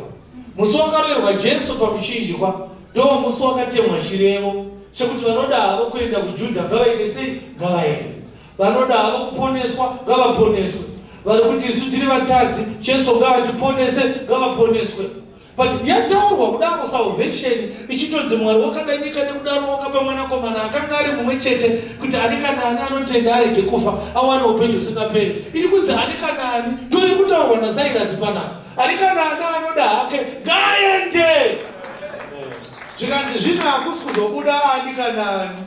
Musi wakaroverwa Jesu pamuchinjikwa ndo musi wakatemwa chirevo chekuti vanoda havo kuenda kuJudha ngavaende sei? Ngavaende. Vanoda havo kuponeswa ngavaponeswe. Vari kuti isu tiri vatadzi, Jesu ngavatiponese ngavaponeswe. But yataurwa kudaro salvation ichitonzi Mwari wakada nyika nekudaro wakapa mwanakomana akanga ari mumwe chete kuti ani kana ani anotenda arege kufa awane upenyu husingaperi. Iri kunzi ani kana ani ndo iri kutaurwa naCyrus panapa. Ani kana ani anoda hake ngaaende. Zvikanzi zvino hakusi kuzobuda ani kana ani,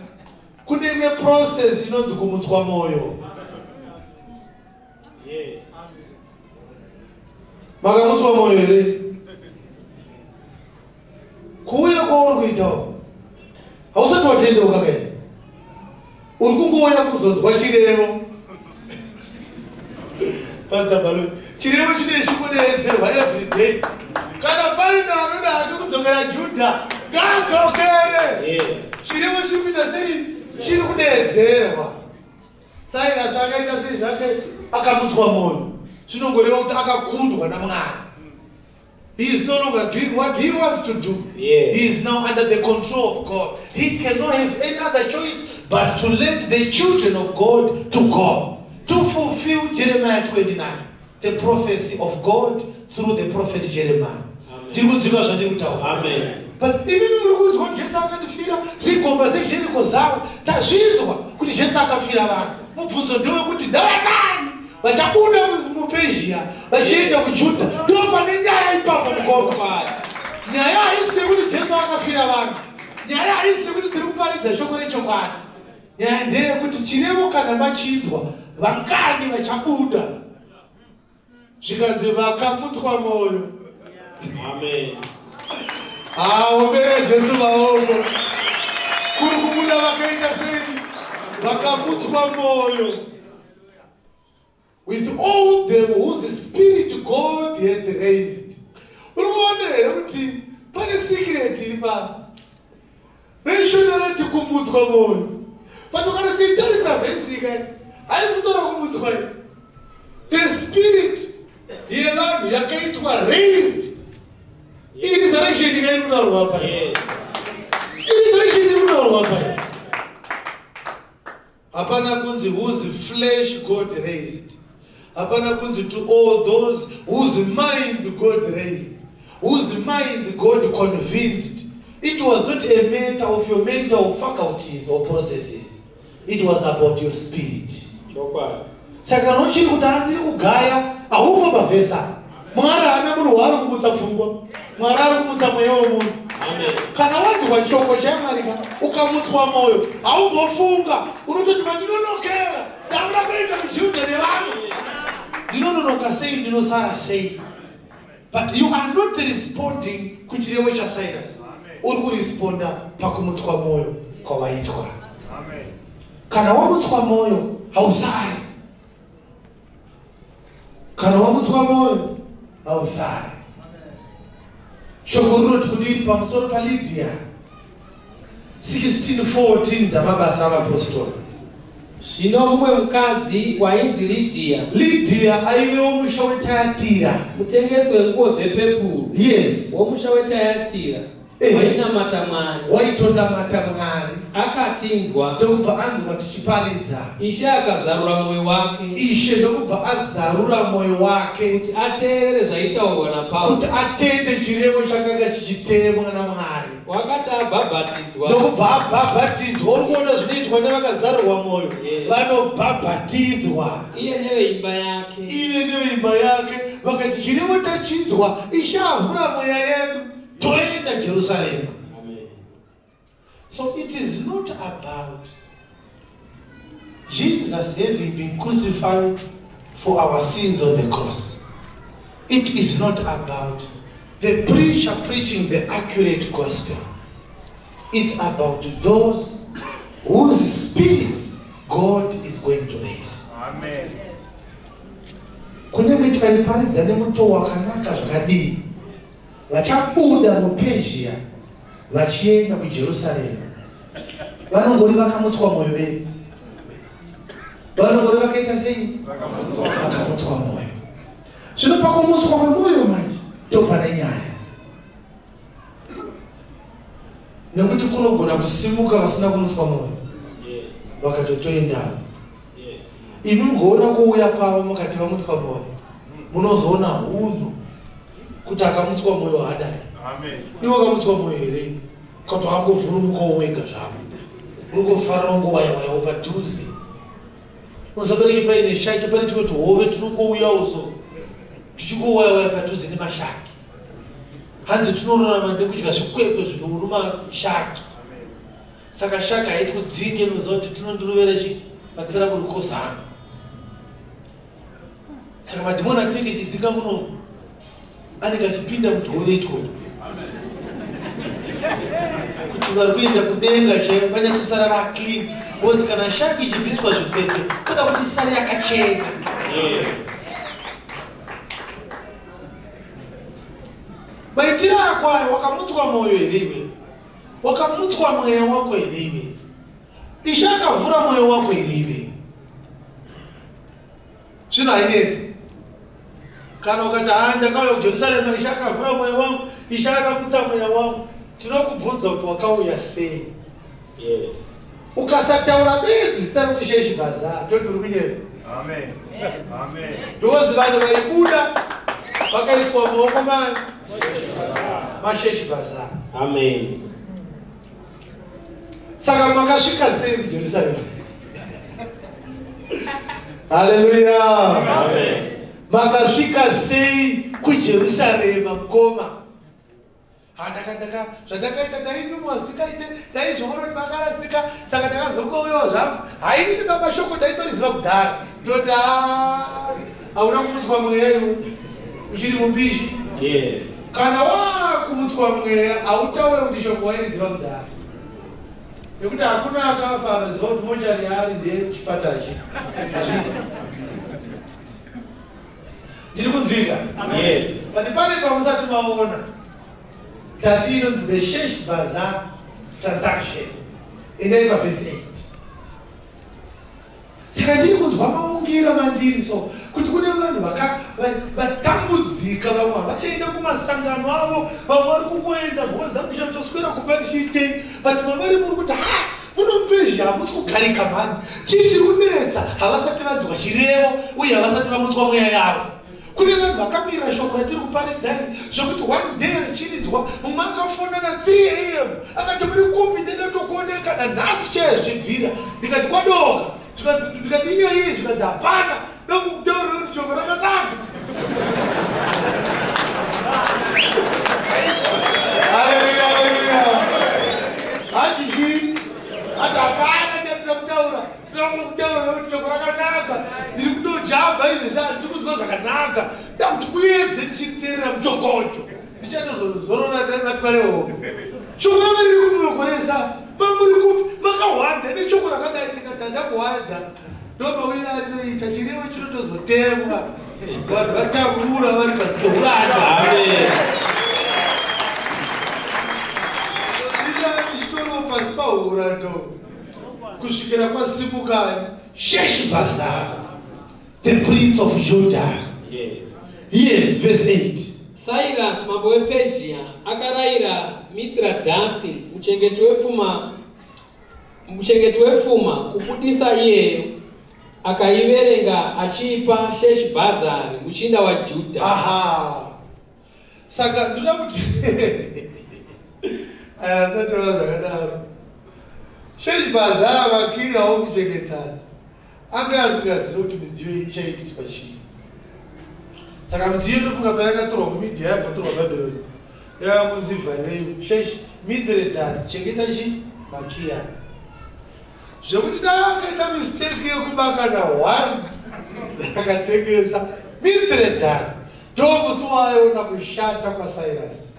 kune imwe process inonzi kumutswa moyo. Yes. Makamutswa moyo here kuuya kwauri kuitawo hausati watendeuka kaini, uri kungouya kuzonzwa chirevo. Pastor Baloo, chirevo chine chikudeedzerwa every day. Kana paina anoda hake kudzokera Judha ngaadzokere. Chirevo chiri kuita sei? Chiri kudeedzerwa. Cyrus akaita sei zvake akamutswa moyo, zvinongoreva kuti akakundwa naMwari. He is no longer doing what he wants to do. Yeah. He is now under the control of God. He cannot have any other choice but to let the children of God to go, to fulfill Jeremiah 29, the prophecy of God through the prophet Jeremiah. Amen. But even when Jesu akatifira zigomba zeJeriko zavo tazvinzwa kuti Jesu akafira vanhu. Mubvunzo ndewekuti ndavanani vachabuda muPersia vachienda kuJudha? Ndo pane nyaya ipapo mugomba. Nyaya haisi yekuti Jesu akafira vanhu, nyaya haisi yekuti tiri kuparidza shoko rechokwadi. Nyaya ndeyekuti chirevo kana machinzwa vangani vachabuda. Zvikanzi vakamutswa moyo. Amen. Ombere Jesu maoko. Kuri kubuda vakaenda sei? Vakamutswa moyo. With all them whose spirit God had raised. Uruone here kuti pane secret ipa. Reshonarati kumutswa moyo. Patokana sitarisa vhesi kai. Haisi kutora kumutswa. The spirit yevanhu yakaitwa raised. Resurrection ikairunarwa hapa. Resurrection irunarwa hapa. Hapana kunzi whose flesh God raised. Hapana kunzi to all those whose minds God raised, whose minds God convinced It was not a matter of your mental faculties or processes. It was about your spirit. Saka nochiri kuti andiri kugaya ahuma pavhesa. Mwari ana munhu waari kumutsa pfungwa. Mwari ari kumutsa mweya wemunhu. Kana wanzwa shoko chaMwari ukamutswa moyo haumbofunga unototi mandinonokera ndakuda kuenda kuJudha nevanhu ndinononoka sei ndinosara sei. But you are not responding kuchirevo chaCyrus. Uri kuresponda pakumutswa moyo kwavaitwa. Kana wamutswa moyo hausari. Kana wamutswa moyo hausari. Shoko rinoti kudii pamusoro paLydia 16:14 dzamabasa avapostori. Zvino mumwe mukadzi wainzi Lydia aivewo musha weTyatira, mutengesi wenguo dzepepuru. Yes. Womusha weTyatira wainamata Mwari, waitondamata Mwari, akatinzwa ndokubva anzwa tichiparidza. Ishe akazarura mwoyo wake, Ishe ndokubva azarura mwoyo wake kuti ateerere zvaitaurwa naPauro, kuti atende chirevo chakanga chichitevwa naMwari. wakati abhabhatidzwa Ndokubva abhabhatidzwa. Uri kuona zvinoitwa nevakazarurwa mwoyo, vanobhabhatidzwa iye neveimba yake. iye neveimba yake. Vakati chirevo tachinzwa, Ishe avhura mweya yedu toenda Jerusalem. Amen. So it is not about Jesus having been crucified for our sins on the cross. It is not about the preacher preaching the accurate gospel. It's about those whose spirits God is going to raise. Amen. Kunenge tikaliparidza nemuto wakanaka zvakadii, vachabuda muPezhia vachienda kuJerusarema, vanongori vakamutswa mwoyo bedzi. Vanongori vakaita sei? Vakamutswa mwoyo. Zvino pakumutswa mwoyo manje ndopane nyaya, nekuti kunogona kusimuka vasina kumutswa mwoyo vakatotoendawo. Imi mugoona kuuya kwavo mukati vamutswa mwoyo, munozoona hunhu kuti akamutswa mwoyo hadai. Iwo akamutswa mwoyo here kuti angovhurumuka wega zvavo, unongofarira ungowayawayawo padhuze. Unosabereke paine shaki, pane tumwe tuhove tunongouyawo so tuchingowayawaya padhuze nemashaki. Hanzi tunorarama nekudya zvikwekwe zvinoruma shaki. Saka shaki haiti kudzinge, unoziva kuti tunondirovera chii pakufira kurukosana. Saka madhimoni atinenge chidzinga muno anenge achipinda mutuhove itwoto kuti vari kuenda kudenga chaivo vanyatosara vaclean. Because kana shaki ichibviswa zvikwekwe kuda kuti isare yakachena. Maitiro akwayo wakamutswa mwoyo here iwe, wakamutswa mweya wako here iwe, Ishe akavhura mwoyo wako here iwe. Zvino hainetsi kana ukati ndakauya kuJerusarema, Ishe akavhura mwoyo wangu, Ishe akamutsa mweya wangu, tinokubvunza kuti wakauya sei? Ukasataura bedzi zita rokuti Sheshi Bazaar, toti uri kunyema. Ndozi vanhu varibuda vakaiswa mumaoko maSheshi Bazaar. Amen. Saka makasvika sei kuJerusarema? Haleluya. Amen. Makasvika sei kuJerusarema mukoma? Zvandakaita tainumwazikaite taizvoona kuti vakarasika, saka takazongouyawo zvangu. Hainini baba shoko taitoziva kudhara. Toti hauna kumutswa mweya iwe uchiri mubishi. Kana wakumutswa mweya hautaure kuti shoko waiziva kudhara. Nekuti hakuna akafa anoziva kuti mochari yaari ndeyechipatara chii. Ndiri kunzwika? But pane pamusati maona tati inonzi the Sheshi Bazaar transaction inei paverse 8. Saka ndiri kunzwa maungira mandiri so kuti kune vanhu vatambudzika, vamwe vachaenda kumasangano avo, vamwe vari kungoenda mhuri dzangu chatoswera kupa tichiitei, but mavari muri kuti munoMupezhia hamusi kugarika mhani, chii chiri kunetsa? Havasati vanzwa chirevo uye havasati vamutswa mweya yavo. kune vanhu vakamira shoko ratiri kuparidzani zvokuti one day richiridzwa mumwe akafona na 3 am akati muri kupi ndendatokuoneka nanhasi chaizvibvira ndikati kwadoka ndikati iyoyi zvikadzi hapana nokutaurira kuti shoko rakanaka. Haleluya, haleluya. Hati zvii hati hapana chandira kutaura ndakutaura kuti shoko rakanaka ndiri kutojabva izvi zvandisi kuzwa zvakanaka ndakuti kuedze ndichiteerera muchokocho ndichatozorora natimanehomo shoko ranga riri kundimekoresa mamuri kupi makahwanda neshoko rakadai ndikati handakuhwanda ndomawira arinoita chirevo chinotozotemwa vanhu vatamura vari pasi peuranda. ndichitoro pasi paurando kusvikira kwasimukani Sheshbazzar, the prince of Judah. Yes, verse 8. Cyrus mambo wePersia akarayira Mithridathi muchengeti wepfuma kubudisa iyeyo akaiverenga achipa Sheshbazzar muchinda waJudha. Aha. Saka ndoda kuti ayasatira zvakadaro. Sheshbazzar vakirawo muchengetani anga asingazivi kuti midziyo iyi ichaitiswa chii. Saka midziyo inofunga payakatorwa kuMidhia yabvatorwa Babhironi yamunzi vhanei Mithridathi chengeta chi Makia. Zvekuti akaita mistake yekubaka na 1 akatengesa Mithridathi ndomusi waaiona kushata kwaCyrus.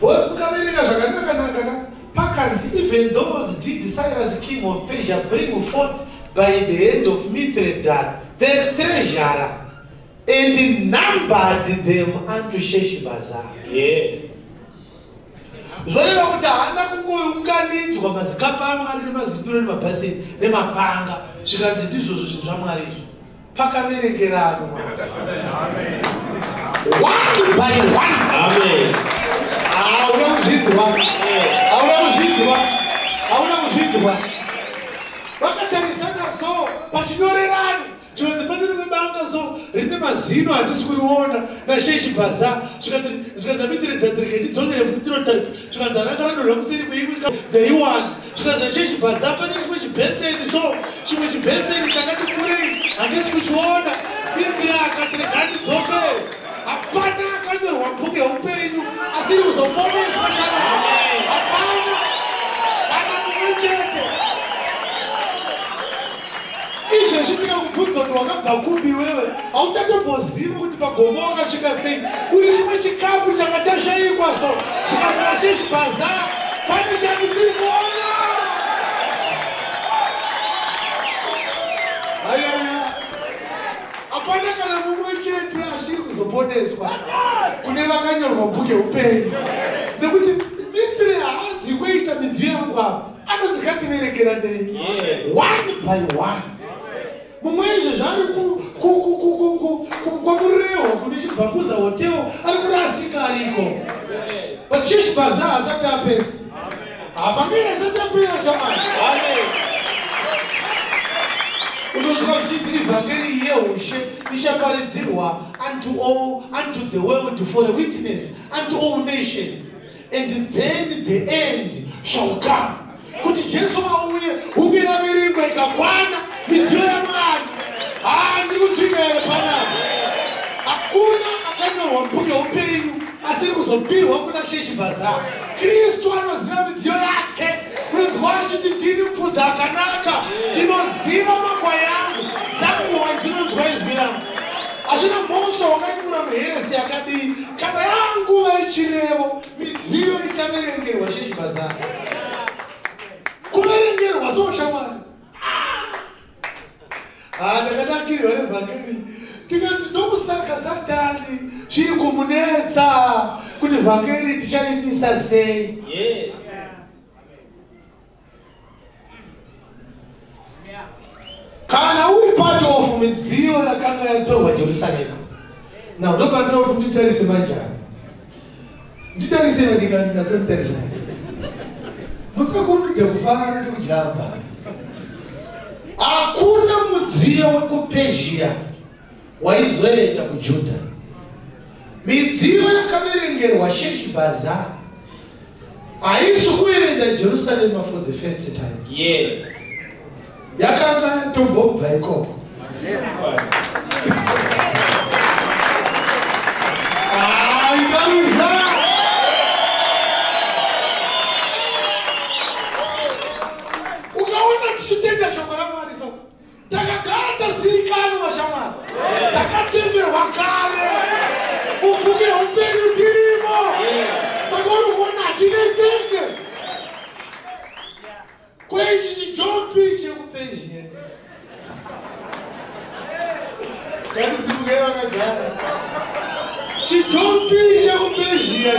Bosi mukaverenga zvakanaka pakanzi even those did Cyrus king of Persia bring forth by the hand of Mithridath their treasurer and numbered them unto Sheshbazzar. Yes. Zvoreva kuti haana kungounganidzwa mazikapu aMwari nemazituro nemabhaseni nemapanga zvikanzi ndizvozvo zvinhu zvaMwari izvo. Pakaverengerana one by one. Amen. Hauna kuzvidzwa. Hauna kuzvidzwa. Vakatarisana so pachinyorerano zvikanzi pane rimwe banga so rine mazino handisi kuriona naSheshbazzar zvikanzi Mithridathi rege ndidzokere ndinotarisa zvikanzi ranga radorwa kuseri kweimwe ndeiwana zvikanzi naSheshbazzar pane chimwe chibheseni so chimwe chibheseni chakati kurei handisi kuchiona. Mithridathi akati rega ndidzokere. Hapana akanyorwa mubhuku yeupenyu asiri kuzoponeswa shaka. Hapana kana mumwe chete. Izvezvi ndikakubvunza kuti wakabva kupi wewe hautatomboziva kuti pagomo wakasvika sei uri chimwe chikapu changa chashayikwa so chikamira Sheshbazzar pane chandisiri kuona. Haleluya. Hapana kana mumwe chete achiri kuzoponeswa kune vakanyorwa mubhuku yeupenyu nekuti Mithridathi haadzi kuita midziyo yangu apa anonzi ngativerekera nei one by one. Mumwe izvo zvari kwamurehwa kune chibhambuza hoteo ari kurasika ariko. But Sheshbazzar hasati apedza. Hapamira asati apedza chamani. Unonzwa kuchinzi ivhangeri yeushe ichaparidzirwa unto the world for a witness unto all nations and then the end shall come. Kuti Jesu auye hunge naviringwa ikakwana midziyo yaMwari. Ndikutsvika here panapa. Hakuna akanyorwa mubhuku yeupenyu asiri kuzopirwa kuna Sheshbazzar. Kristu anoziva midziyo yake. Unonzwa achiti ndini mupfudzi akanaka ndinoziva makwai angu dzanguva dzinonzwa izwi rangu. Hazvina mhosva wakanyura muheresi yakadii kana yanguva ichirevo midziyo ichaverengerwa Sheshbazzar. Kuverengerwa soshamwari. Ndakanakirwa nevhangeri ndikati ndokusaka Satani zviri kumunetsa kuti vhangeri tichaimisa sei. Yes. Kana uri part of midziyo yakanga yatorwa Jerusalema. Now ndopandira kuti nditarise manjani. Nditarise ndikasenditarise. Musakurudze kufara nekujamba. Hakuna mudziyo wekuPersia waizoenda kuJudha. Midziyo yakaverengerwa Sheshibhaza haisi kuenda Jerusalem for the first time. Yes. Yakanga tombobva ikoko. Ukaona tichitenda shoko raMwari so takagara tazikanwa shamwari, takatemberwa kare mubhuku yeupenyu tirimo. Saka uri kuona hatinetsenge kwechi chijopi chekupezhia. Ngatizimuke vakagara chijopi chekupezhia.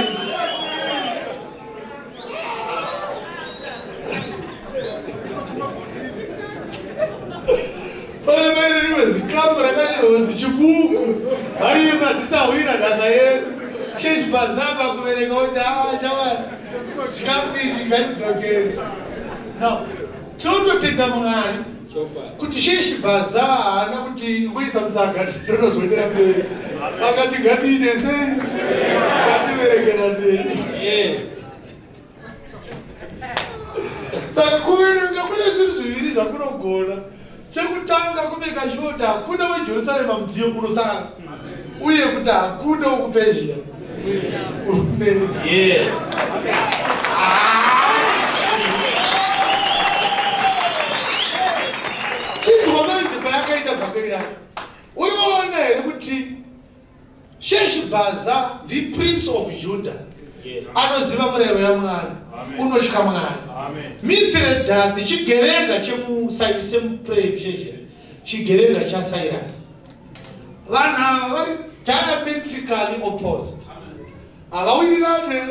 Pane maine rimwe zikamu rakanyorwa chibuku hariyo madzisahwira nhaka yedu. Sheshibhaza pakuverenga kuti shamwari chikamu ichi ngatidzokere. Now, tinototenda Mwari kuti Sheshibhaza haana kuti kuisa musagati rinozondera mberi. Akati ngatiite sei? Ngativerengera mberi. Saka kuverenga kune zvinhu zviviri zvakunogona. Chekutanga kumeka sure kuti hakuna weJerusarema mudziyo kunosara, uye kuti hakuna wekuPezhia. Yes. Chinzwa manje payakaita bhakeri yake. Unoona here kuti Sheshibhaza ndi Prince of Judah. Anoziva murayiro yaMwari, unotya Mwari. Mithredathi chigevenga chemuPezhia, chigevenga chaCyrus. Vanhu ava vari diametrically opposed. Havawirirane,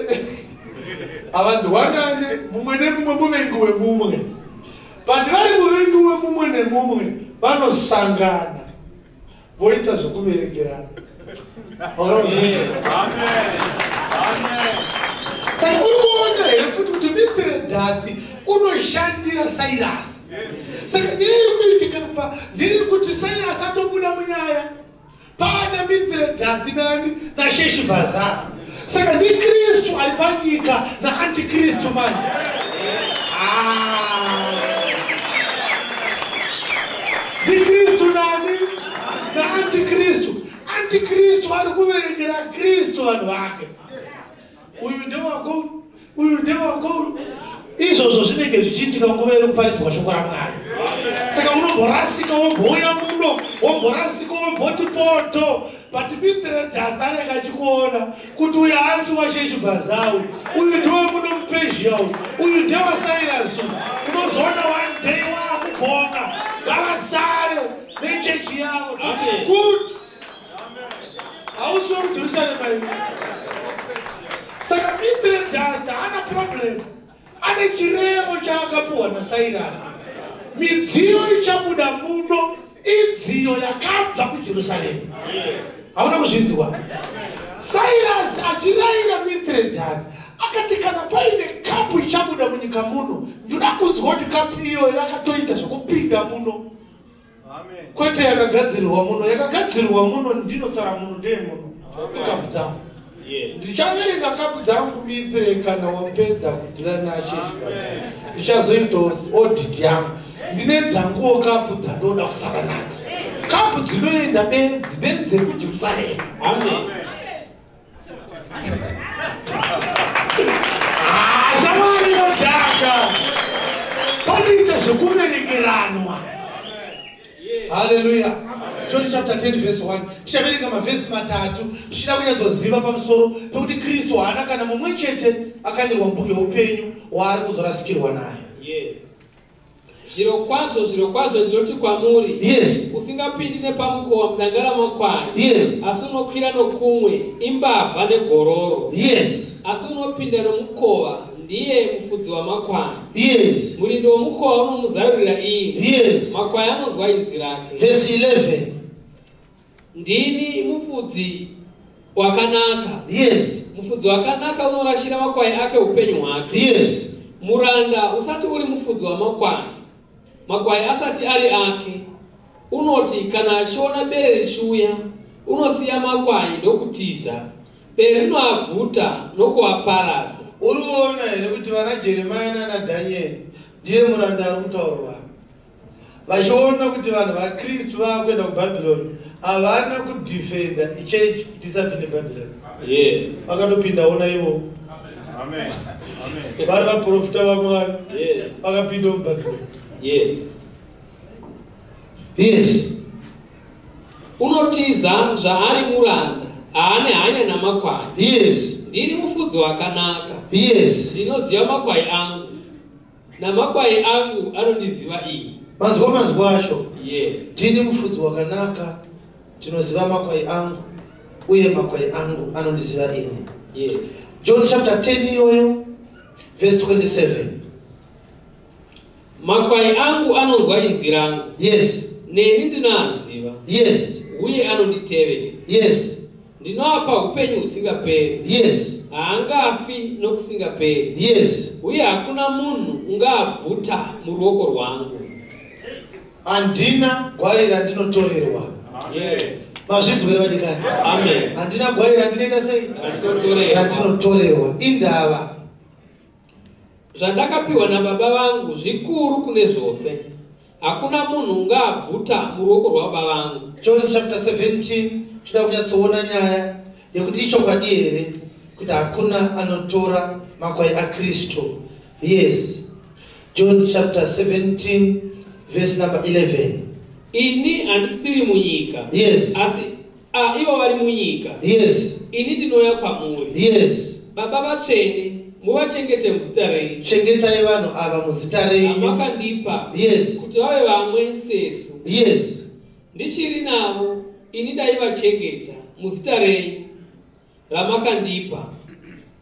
havanzwanane, mumwe nemumwe muvengi wemumwe. But vari muvengi wemumwe nemumwe vanosangana voita zvokuverengerana. Saka uri kuona here futi kuti Mithredathi unoshandira Cyrus. Saka ndiri kuitika pa ndiri kuti Cyrus atobuda munyaya pana Mithredathi nani naSheshibhaza. Saka ndi Kristu ari panyika na Antikristu manje. Ndi Kristu nani na Antikristu. Antikristu ari kuverengera Kristu vanhu vake. Uyu ndewako, uyu ndewako. Izvozvo zvinenge zvichiitika nguva iri kuparidzwa shoko raMwari. Saka unomborasika womboya muno, womborasika womboti poto. But Mithredathi anenge achikuona kuti uyu haasi waSheshibhaza, uyu ndiwe muno muPezhia, uyu ndewaCyrus. Unozoona one day wakubhonga ngavasare nechechi yavo. Good. Hausi wokuJerusarema ino. Saka Mithredathi haana problem. Ane chirevo chaakapiwa naCyrus. Midziyo ichabuda muno idziyo yakabva kuJerusarema. Hauna kuzvinzwa? Cyrus achirayira Mithredathi akati kana paine kapu ichabuda munyika muno, ndoda kunzwa kuti kapu iyo yakatoita zvokupinda muno. Kwete yakagadzirirwa muno, yakagadzirirwa muno ndinotsara muno ndeye muno. Kapu dzangu. Ndichaverenga kapu dzangu Mithre kana wapedza kudhila naSheshibhaza. Ndichazoita audit yangu. Ndine dzanguwo kapu dzandoda kusara nadzo. Kapu dzinoenda benzi kuJerusarema. Amen. Shamwari yodhaka. Panoita zvekuverengeranwa. Hallelujah. John chapter 10 verse 1. Tichaverenga mavhesi matatu tichida kunyatsoziva pamusoro pekuti Kristu haana kana mumwe chete akanyorwa mubhuku yeupenyu waari kuzorasikirwa naye. Yes. Zvirokwazvo ndinoti kwamuri. Yes. Usingapindi nepamukova mudanga ramakwai. Yes. Asi unokwira nokumwe imbavha negororo. Yes. Asi unopinda nomukova ndiye mufudzi wamakwai. Yes. Murindi womukova unomuzarurira iri. Yes. Makwai anonzwa inzwi rake. Verse 11. Ndini mufudzi wakanaka. Yes. Mufudzi wakanaka unorashira makwai ake upenyu hwake. Yes. Muranda usati uri mufudzi wamakwai, makwai asati ari ake, unoti kana achiona bere richiuya unosiya makwai ndokutiza, bere rinoabvuta nokuaparadza. Uruona here kuti vana Jeremiah nana Daniel ndiye muranda ari kutaurwa. Vachiona kuti vanhu vaKristu vakuenda kuBhabhironi havana kudefenda ichechi kuti isapinde Babylon. Yes. Vakatopinda ona ivo. Amen. Amen. Vari vaprofita vaMwari. Yes. Vakapinda muBhabhironi. Yes. Yes. Unotiza zvaari muranda, haane hanya namakwai. Yes. Ndiri mufudzi wakanaka. Yes. Ndinoziva makwai angu, namakwai angu anondiziva ini. Manzwa acho. Yes. Ndini mufudzi wakanaka, ndinoziva makwai angu, uye makwai angu anondiziva ini. Yes. John chapter 10 iyoyo, verse 27. Makwai angu anonzwa inzwi rangu. Yes. Neni ndinoaziva. Yes. Uye anonditevera. Yes. Ndinoapa upenyu husingaperi. Yes. Haangafi nokusingaperi. Yes. Uye hakuna munhu ungaabvuta muruoko rwangu. Handina gwai randinotorerwa. Yes. Mazvinzwere vadikani. Amen. Handina gwai randinoita sei? Randinotorerwa. Randinotorerwa. Indava. Zvandakapiwa nababa vangu zvikuru kune zvose. Hakuna munhu ungaabvuta muruoko rwababa vangu. John chapter 17 toda kunyatsoona nyaya yekuti ichokwadi here kuti hakuna anotora makwai aKristu. Yes. John chapter 17 verse number 11. Ini handisiri munyika. Yes. Asi ivo vari munyika. Yes. Ini ndinouya kwamuri. Yes. Baba vatsvene, muvachengete muzita renyu. Chengetai vanhu ava muzita renyu. Amakandipa. Yes. Kuti vave vamwe sesu. Yes. Ndichiri navo, ini daivachengeta muzita renyu ramakandipa.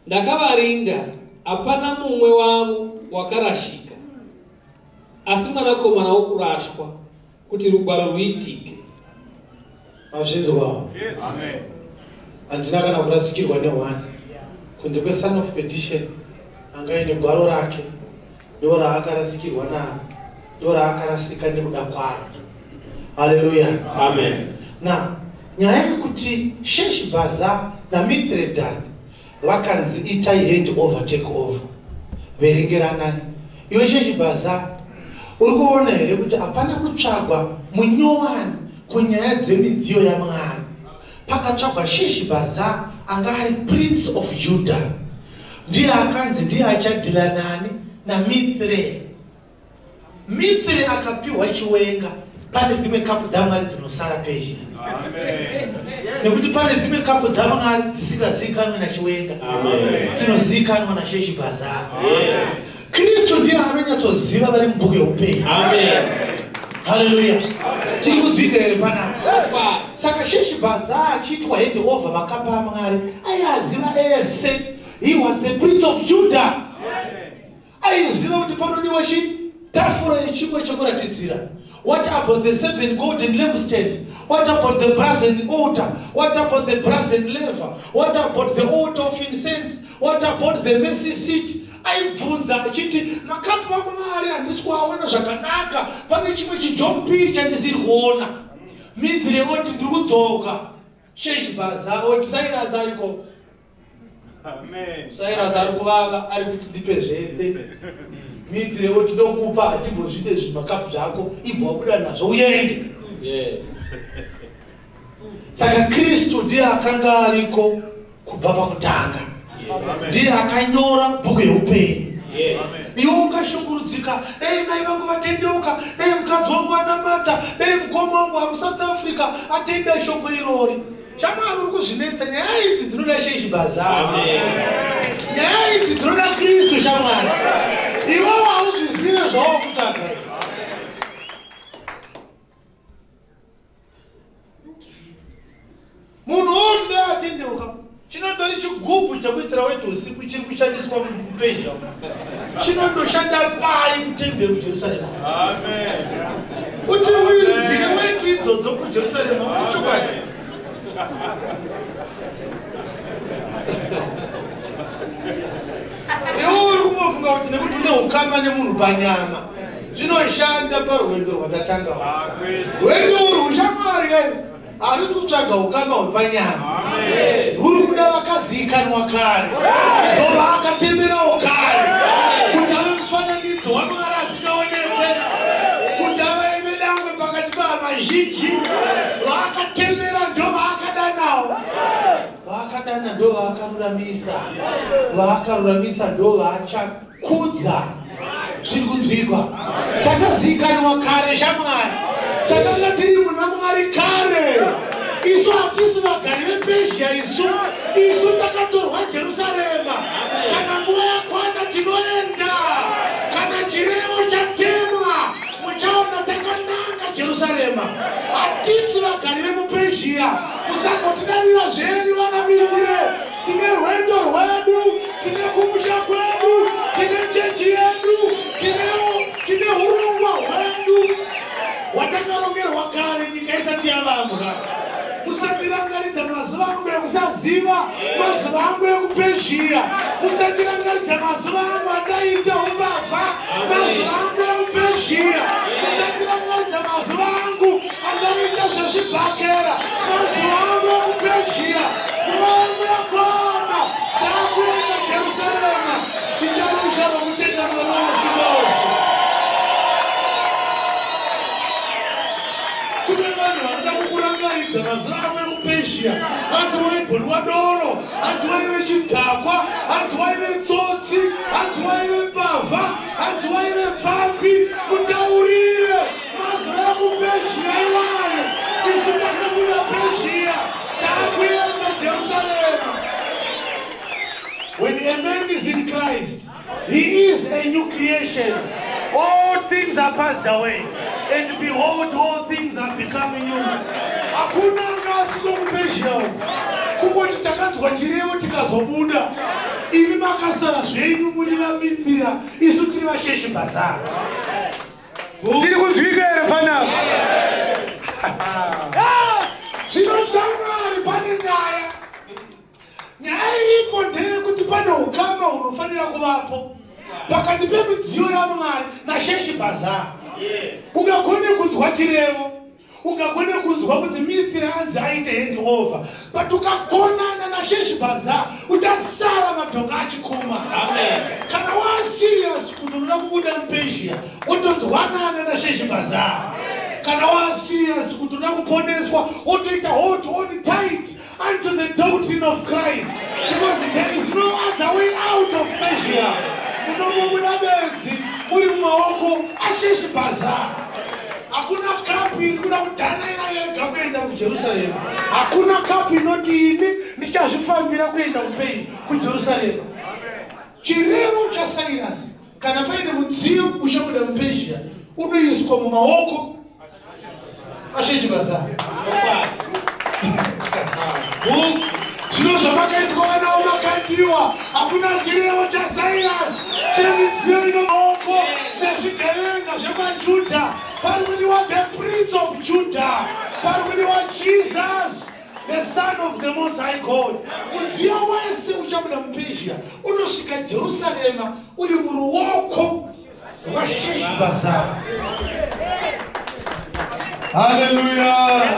Ndakavarinda, hapana mumwe wavo wakarashika. Asi mwanakomana wokurashwa kuti rugwaro ruitike. Mazvinzwa. Yes. Amen. Handina kana kurasikirwa nehwani. Kunze kweson of perdition angaine gwaro rake ndo raakarasikirwa naro, ndo raakarasika nekuda kwaro. Haleluya. Amen. Na nyaya yekuti Sheshibhaza naMithredath vakanzi itai hand over take over, verengeranani. Iwe Sheshibhaza uri kuona here kuti hapana kutsvagwa munyowani kunyaya dzemidziyo yaMwari. Pakatsvagwa Sheshibhaza anga ari prince of Judah. Ndiye akanzi ndiye achadhila nani naMithre. Mithre akapiwa chiwenga. Pane dzimwe kapu dzaMwari dzinosara pezhi. Amen. Nekuti pane dzimwe kapu dzaMwari dzisingazivikanwi nachiwenga, dzinozivikanwa naSheshibhaza. Kristu ndiye anonyatsoziva vari mubhuku yeupenyu. Amen. Haleluya. Tiri kudzika here panapa. Saka Sheshibhaza achiitwa hand over makapu aMwari aiziva ese. He was the prince of Judah. Aiziva kuti panodiwa chitafura yechingwa chekuratidzira. What about the 7 golden lampstands? What about the brazen altar? What about the brazen laver? What about the altar of incense? What about the mercy seat? Aibvunza achiti makapu aMwari handisi kuaona zvakanaka, pane chimwe chijombi chandisiri kuona. Mithre oti ndiri kudzoka. Sheshibhaza oti Cyrus ariko. Amen. Cyrus ari kuvava ari kuti ndipe zvenze. Mithre oti ndokupa hatimbozvide zvimakapu zvako, ibva wabuda nazvo uende. Yes. Saka Kristu ndiye akanga ariko kubva pakutanga. Ndiye akanyora bhuku yeupenyu. Yes. Iwe ukashungurudzika, dai mai vangu vatendeuka, dai mukadzi wangu anamata, dai mukoma wangu ari kuSouth Africa atenda shoko irori. Shamwari uri kuzvinetsa, nyaya idzi dzinoda Sheshibhaza. Amen. Nyaya idzi dzinoda Kristu shamwari. Iwewe hauzvizive zvawakutanga. Munhu wose atendeuka. Chinotori chigubhu chekuitira wetu usiku chiri kushandiswa mupezha. Chinondoshanda pai kutembera kuJerusarema. Amen. Kuti uidzire weti idzodzo kuJerusarema kuchokwadi. Iwe uri kumofunga kuti nekuti une ukama nemunhu panyama zvinoshanda parwendo rwatatanga Amen. rwendo rwushamwari harisi kutsvaga ukama hwepanyama rwuri kuda vakazivikanwa kare ndovakatemerawo kare kuti ave mufananidzo wamwari asikaonekwe kuti ave ive dangwe pakati pavazhinji vaakatemera ndovakadanawo vaakadana ndovakaruramisa ndovachakudza zviri kunzwikwa takazivikanwa kare shamwari takanga tiri muna mwari kare isu hatisi vagari vepezhia isu takatorwa jerusarema kana nguva yakwana tinoenda kana chirevo chatemwa muchaona takananga jerusarema hatisi vagari vemupezhia musangotidarira zvenyu vanamirire tine rwendo rwedu tine kumusha kwedu tine chechi yedu tine urongwa hwedu watakarongerwa kare nyika isati yavambwa musandirangaridza mazuva angu ekusaziva mazuva angu ekupezhia musandirangaridza mazuva angu andaita umbavha mazuva angu ekupezhia musandirangaridza mazuva angu andaita zvezvibhakera mazuva angu ekupezhia nguva yangu yakwana ndakuenda jerusarema itarusha rokutenda mwanasibosi kune vanhu vanoda kukurangaridza mazuva amwe ekupezhia hanzi waibhoni wadoro hanzi waive chidhakwa hanzi waive tsotsi hanzi waive mbavha hanzi waive pfambi kutaurire mazuva ekupezhia iwayo isu takabuda pezhia takuenda jerusarema. When a man is in Christ, he is a new creation. All things are passed away, and behold, all things are becoming new. Hakuna ngasiko kupezhia kungoti takanzwa chirevo tikazobuda imi makasara zvenyu muri vamimbira isu tiri vasheshi bhazara tiri kunzwika here panapa zvinoshamwari pane nyaya iripo ndeyekuti pane ukama hunofanira kuvapo pakati pemidziyo yamwari nasheshi bhazara ungagone kunzwa chirevo ungagone kunzwa kuti mithiri anzi aite handover but ukagonana nasheshi bhazara uchasara madhonga achikuma kana waserious kuti unoda kubuda mupezhia wotonzwanana nasheshi bhazara kana waserious kuti unoda kuponeswa wotoita hold on tight unto the doctrine of Christ because there is no other way out of Persia. Unomubuda bedzi muri mumaoko asheshi bhazara. Hakuna kapu irikuda kudhanaira yega kuenda kuJerusarema. Hakuna kapu inoti ini ndichazvifambira kuenda kuJerusarema. Chirevo chaSairas kana paine mudziyo uchabuda muPersia unoiswa mumaoko asheshi bhazara. Zvino zvamakaitwa vanawo makandiwa hakuna chirevo chaSairas chemidziyo ino maoko nezvigevenga zvekwaJudha parikudiwa the Prince of Judah parikudiwa Jesus the Son of the Most High God. Mudziyo wese uchabuda muPersia unosvika Jerusarema uri muruoko rwaSheshi Bhazara. Hallelujah.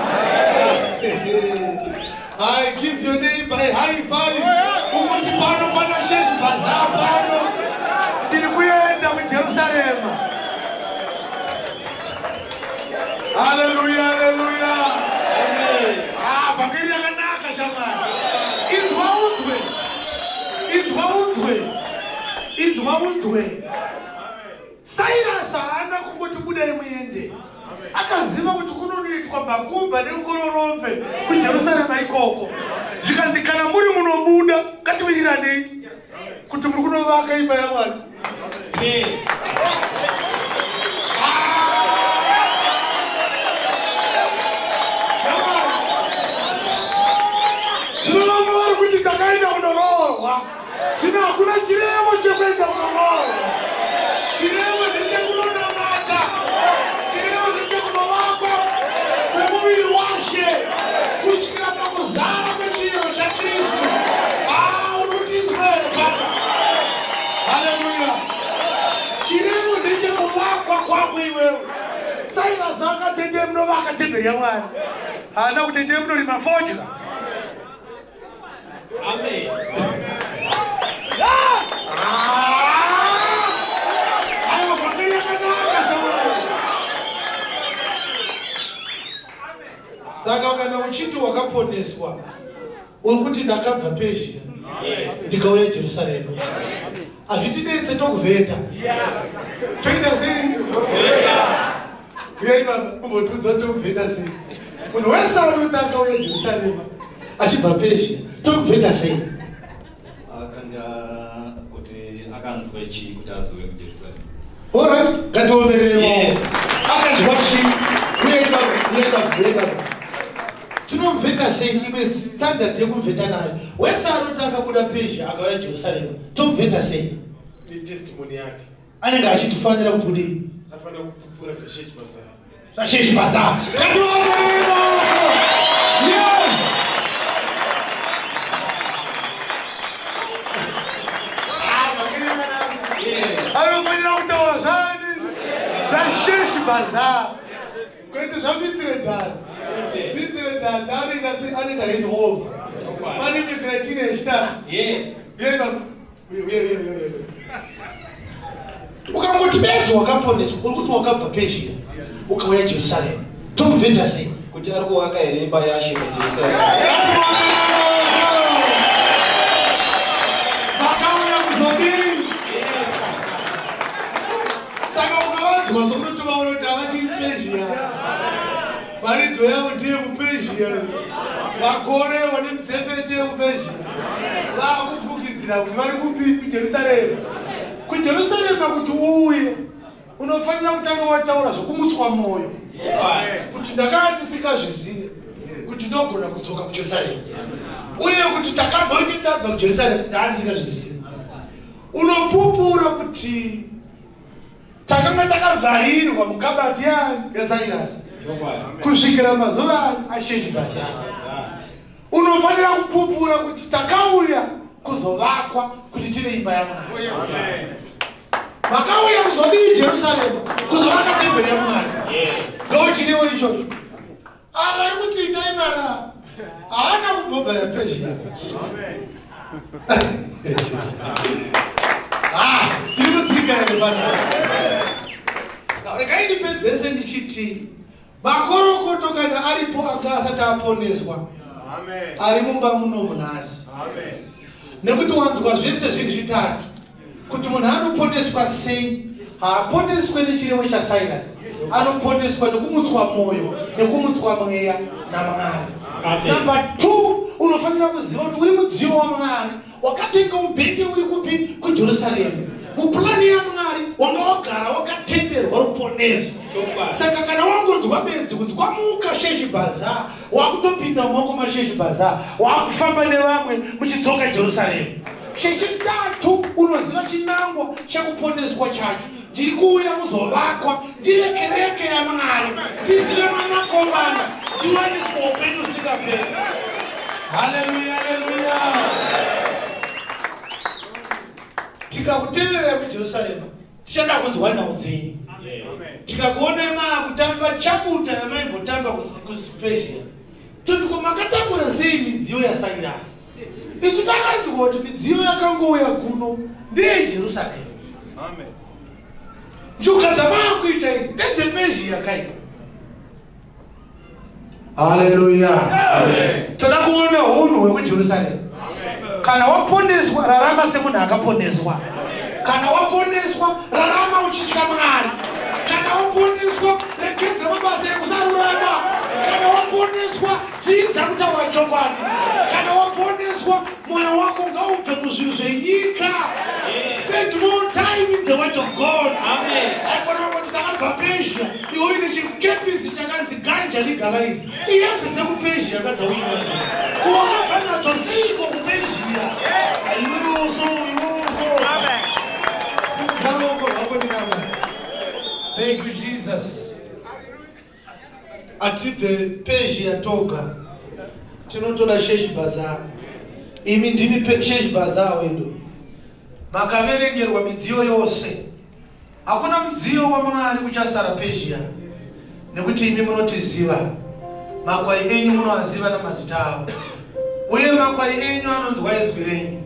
I give your name by high five. Umuti pano pana Sheshi Bhazara pano. Tiri kuenda kuJerusarema. Hallelujah, hallelujah. Vangeli yakanaka shamwari. Idzwa unzwe. Sairas haana kungoti budai muende. Akaziva kuti kunoitwa makumba neungororombe kuJerusarema ikoko. Zvikanzi kana muri munobuda ngatiwiranei kuti muri kunovaka imba yaMwari. Yes. Zvinovawo vari kuti takaenda kunoroorwa. Zvino hakuna chirevo chekuenda kunoroorwa. Chirevo ndechekunonamata. Chirevo ndechekunovakwa kwemuviri washe kusvikira pakuzara kwechiyero chaKristu. Uri kutinzwere papa. Haleluya. Chirevo ndechekuvakwa kwako unovaka temberi yaMwari. Haana kuti ndiye munorima fodya. Amen. Aiwa kwambiri yakanaka shamwari. Saka kana uchiti wakaponeswa uri kuti ndakabva Persia ndikauya Jerusalema. Azvitidetse tokuvheta. Toita sei? Uyai baba kumbotudza tokuvheta sei. Munhu wese anotanga uya Jerusalema achibva Persia tokuvheta sei? Akanga kuti akanzwa chii kuti azouye kuJerusalema. Alright, ngatiomberere. Akanzwa chii? Uyai baba. Tinomvheta sei? Imwe standard yekumvheta nayo. Wese anotanga kuda Persia akauya Jerusalema tomuvheta sei? Ni testimony yake. Anenge achitifanira kuti kudii? Afana kupupura seshechi basa. Sasheshi basa. Yes. Anofanira kutaura zvani? Sasheshi basa. Kwete zvabisire dani. Bisire dani anenge head over. Anenge kretine echitatu. Yes. Yena. Ukangoti beto wakaponeswa uri kuti wakabva Persia ukauya Jerusalema tomuvheta sei? Kuti ari kuwaka here imba yaShe muJerusalema. Vakauya kuzodini? Saka ukavanzwa sokuti vaunoti havachiri Persia. Maridzo yavo ndiye muPersia. Vakorewa nemuzepete yekuPersia. Vakufukidzira kuti vari kupi? kuJerusalema. KuJerusalema kuti uuye unofanira kutanga wataura zvokumutswa mwoyo. Kuti ndakati sikazvizive kuti ndogona kudzoka kuJerusalema. Uye kuti takabva uchitabva kuJerusalema ndati sikazvizive. Unopupura kuti takanga takavharirwa mukabati yaSairas kusvikira mazuva aSheshibhaza. Unofanira kupupura kuti takauya kuzovakwa kuti tive imba yaMwari. Makauya kuzodii Jerusalema kuzovaka temberi yaMwari. Ndochinewo ichocho. Vari kutiita imara haana kubhobha yaPersia. Tiri kutsika here panapa. Regai ndipedzese ndichiti makorokoto kana aripo anga asati aponeswa ari mumba muno munhasi. Nekuti wanzwa zvese zviri zvitatu kuti munhu anoponeswa sei. Haaponeswe nechirevo chaSairas, anoponeswa nekumutswa mwoyo nekumutswa mweya naMwari. Number 2, unofanira kuziva kuti uri mudziyo waMwari wakatenga ubhenge uri kupi? kuJerusalema. Muplani yaMwari wanga wagara wakatenderwa ruponeso. Saka kana wangonzwa benzi kuti kwamuka Sheshibhaza wakutopinda mumaoko maSheshibhaza wakufamba nevamwe muchidzoka Jerusalema. Chechitatu unoziva chinangwa chekuponeswa chacho. Ndiri kuuya kuzovakwa ndive kereke yaMwari, ndizive mwanakomana, ndiwaniswa upenyu usingaperi. Haleluya, haleluya. Tikakutevera kuJerusalema tichada kunzwa nhau dzenyu. Tikakuona maakutamba chabuta yamaimbotamba kuPersia toti komakatambura sei midziyo yaSairas? Isu takanzwa kuti midziyo yakangouya kuno ndeyeJerusalema. Njuka dzamakuita idzi ndedzePersia kaika. Haleluya. Toda kuona hunhu hwekuJerusalema. Kana waponeswa rarama semunhu akaponeswa. Kana waponeswa rarama uchitya Mwari. Kana waponeswa rekedza mabasa ekusarurama. Kana waponeswa dzidza kutaura chokwadi. Kana waponeswa mwoyo wako ngaubve muzvinhu zvenyika. Spend more time in the word of God. Amen. Aikona kuti takabva Persia iwe ine chikepisi chakanzi ganja legalize. Iyambidze kuPersia kadzauina. Kuwakabva nadzo seiko kuPersia. Iruso. Thank you, Jesus. Atibve Persia toga tinotoda Sheshibhaza. Imi ndimi Sheshibhaza wedu. Makaverengerwa midziyo yose. Hakuna mudziyo waMwari uchasara Persia. nekuti imi munotiziva. Makwai enyu munoaziva namazita avo. Uye makwai enyu anonzwa izwi renyu.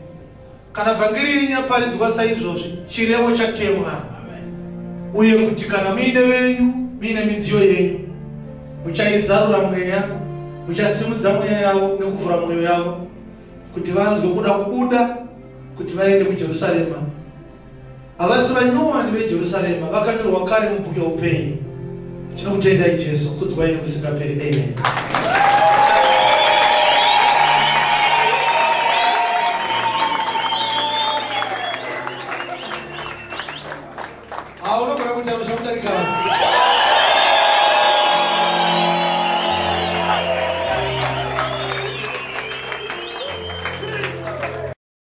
Kana vhangeri renyu yaparidzwa saizvozvi, chirevo chatemwa. Uye kuti kana muine venyu, muine midziyo yenyu, muchaizarura mweya, muchasimudza mweya yavo nekuvhura mwoyo yavo, kuti vanzwe kuda kubuda, kuti vaende kuJerusarema. Havasi vanyowani veJerusarema, vakanyorwa kare mubhuku youpenyu. Tinokutendai Jesu, kudzwai nokusingaperi. Amen.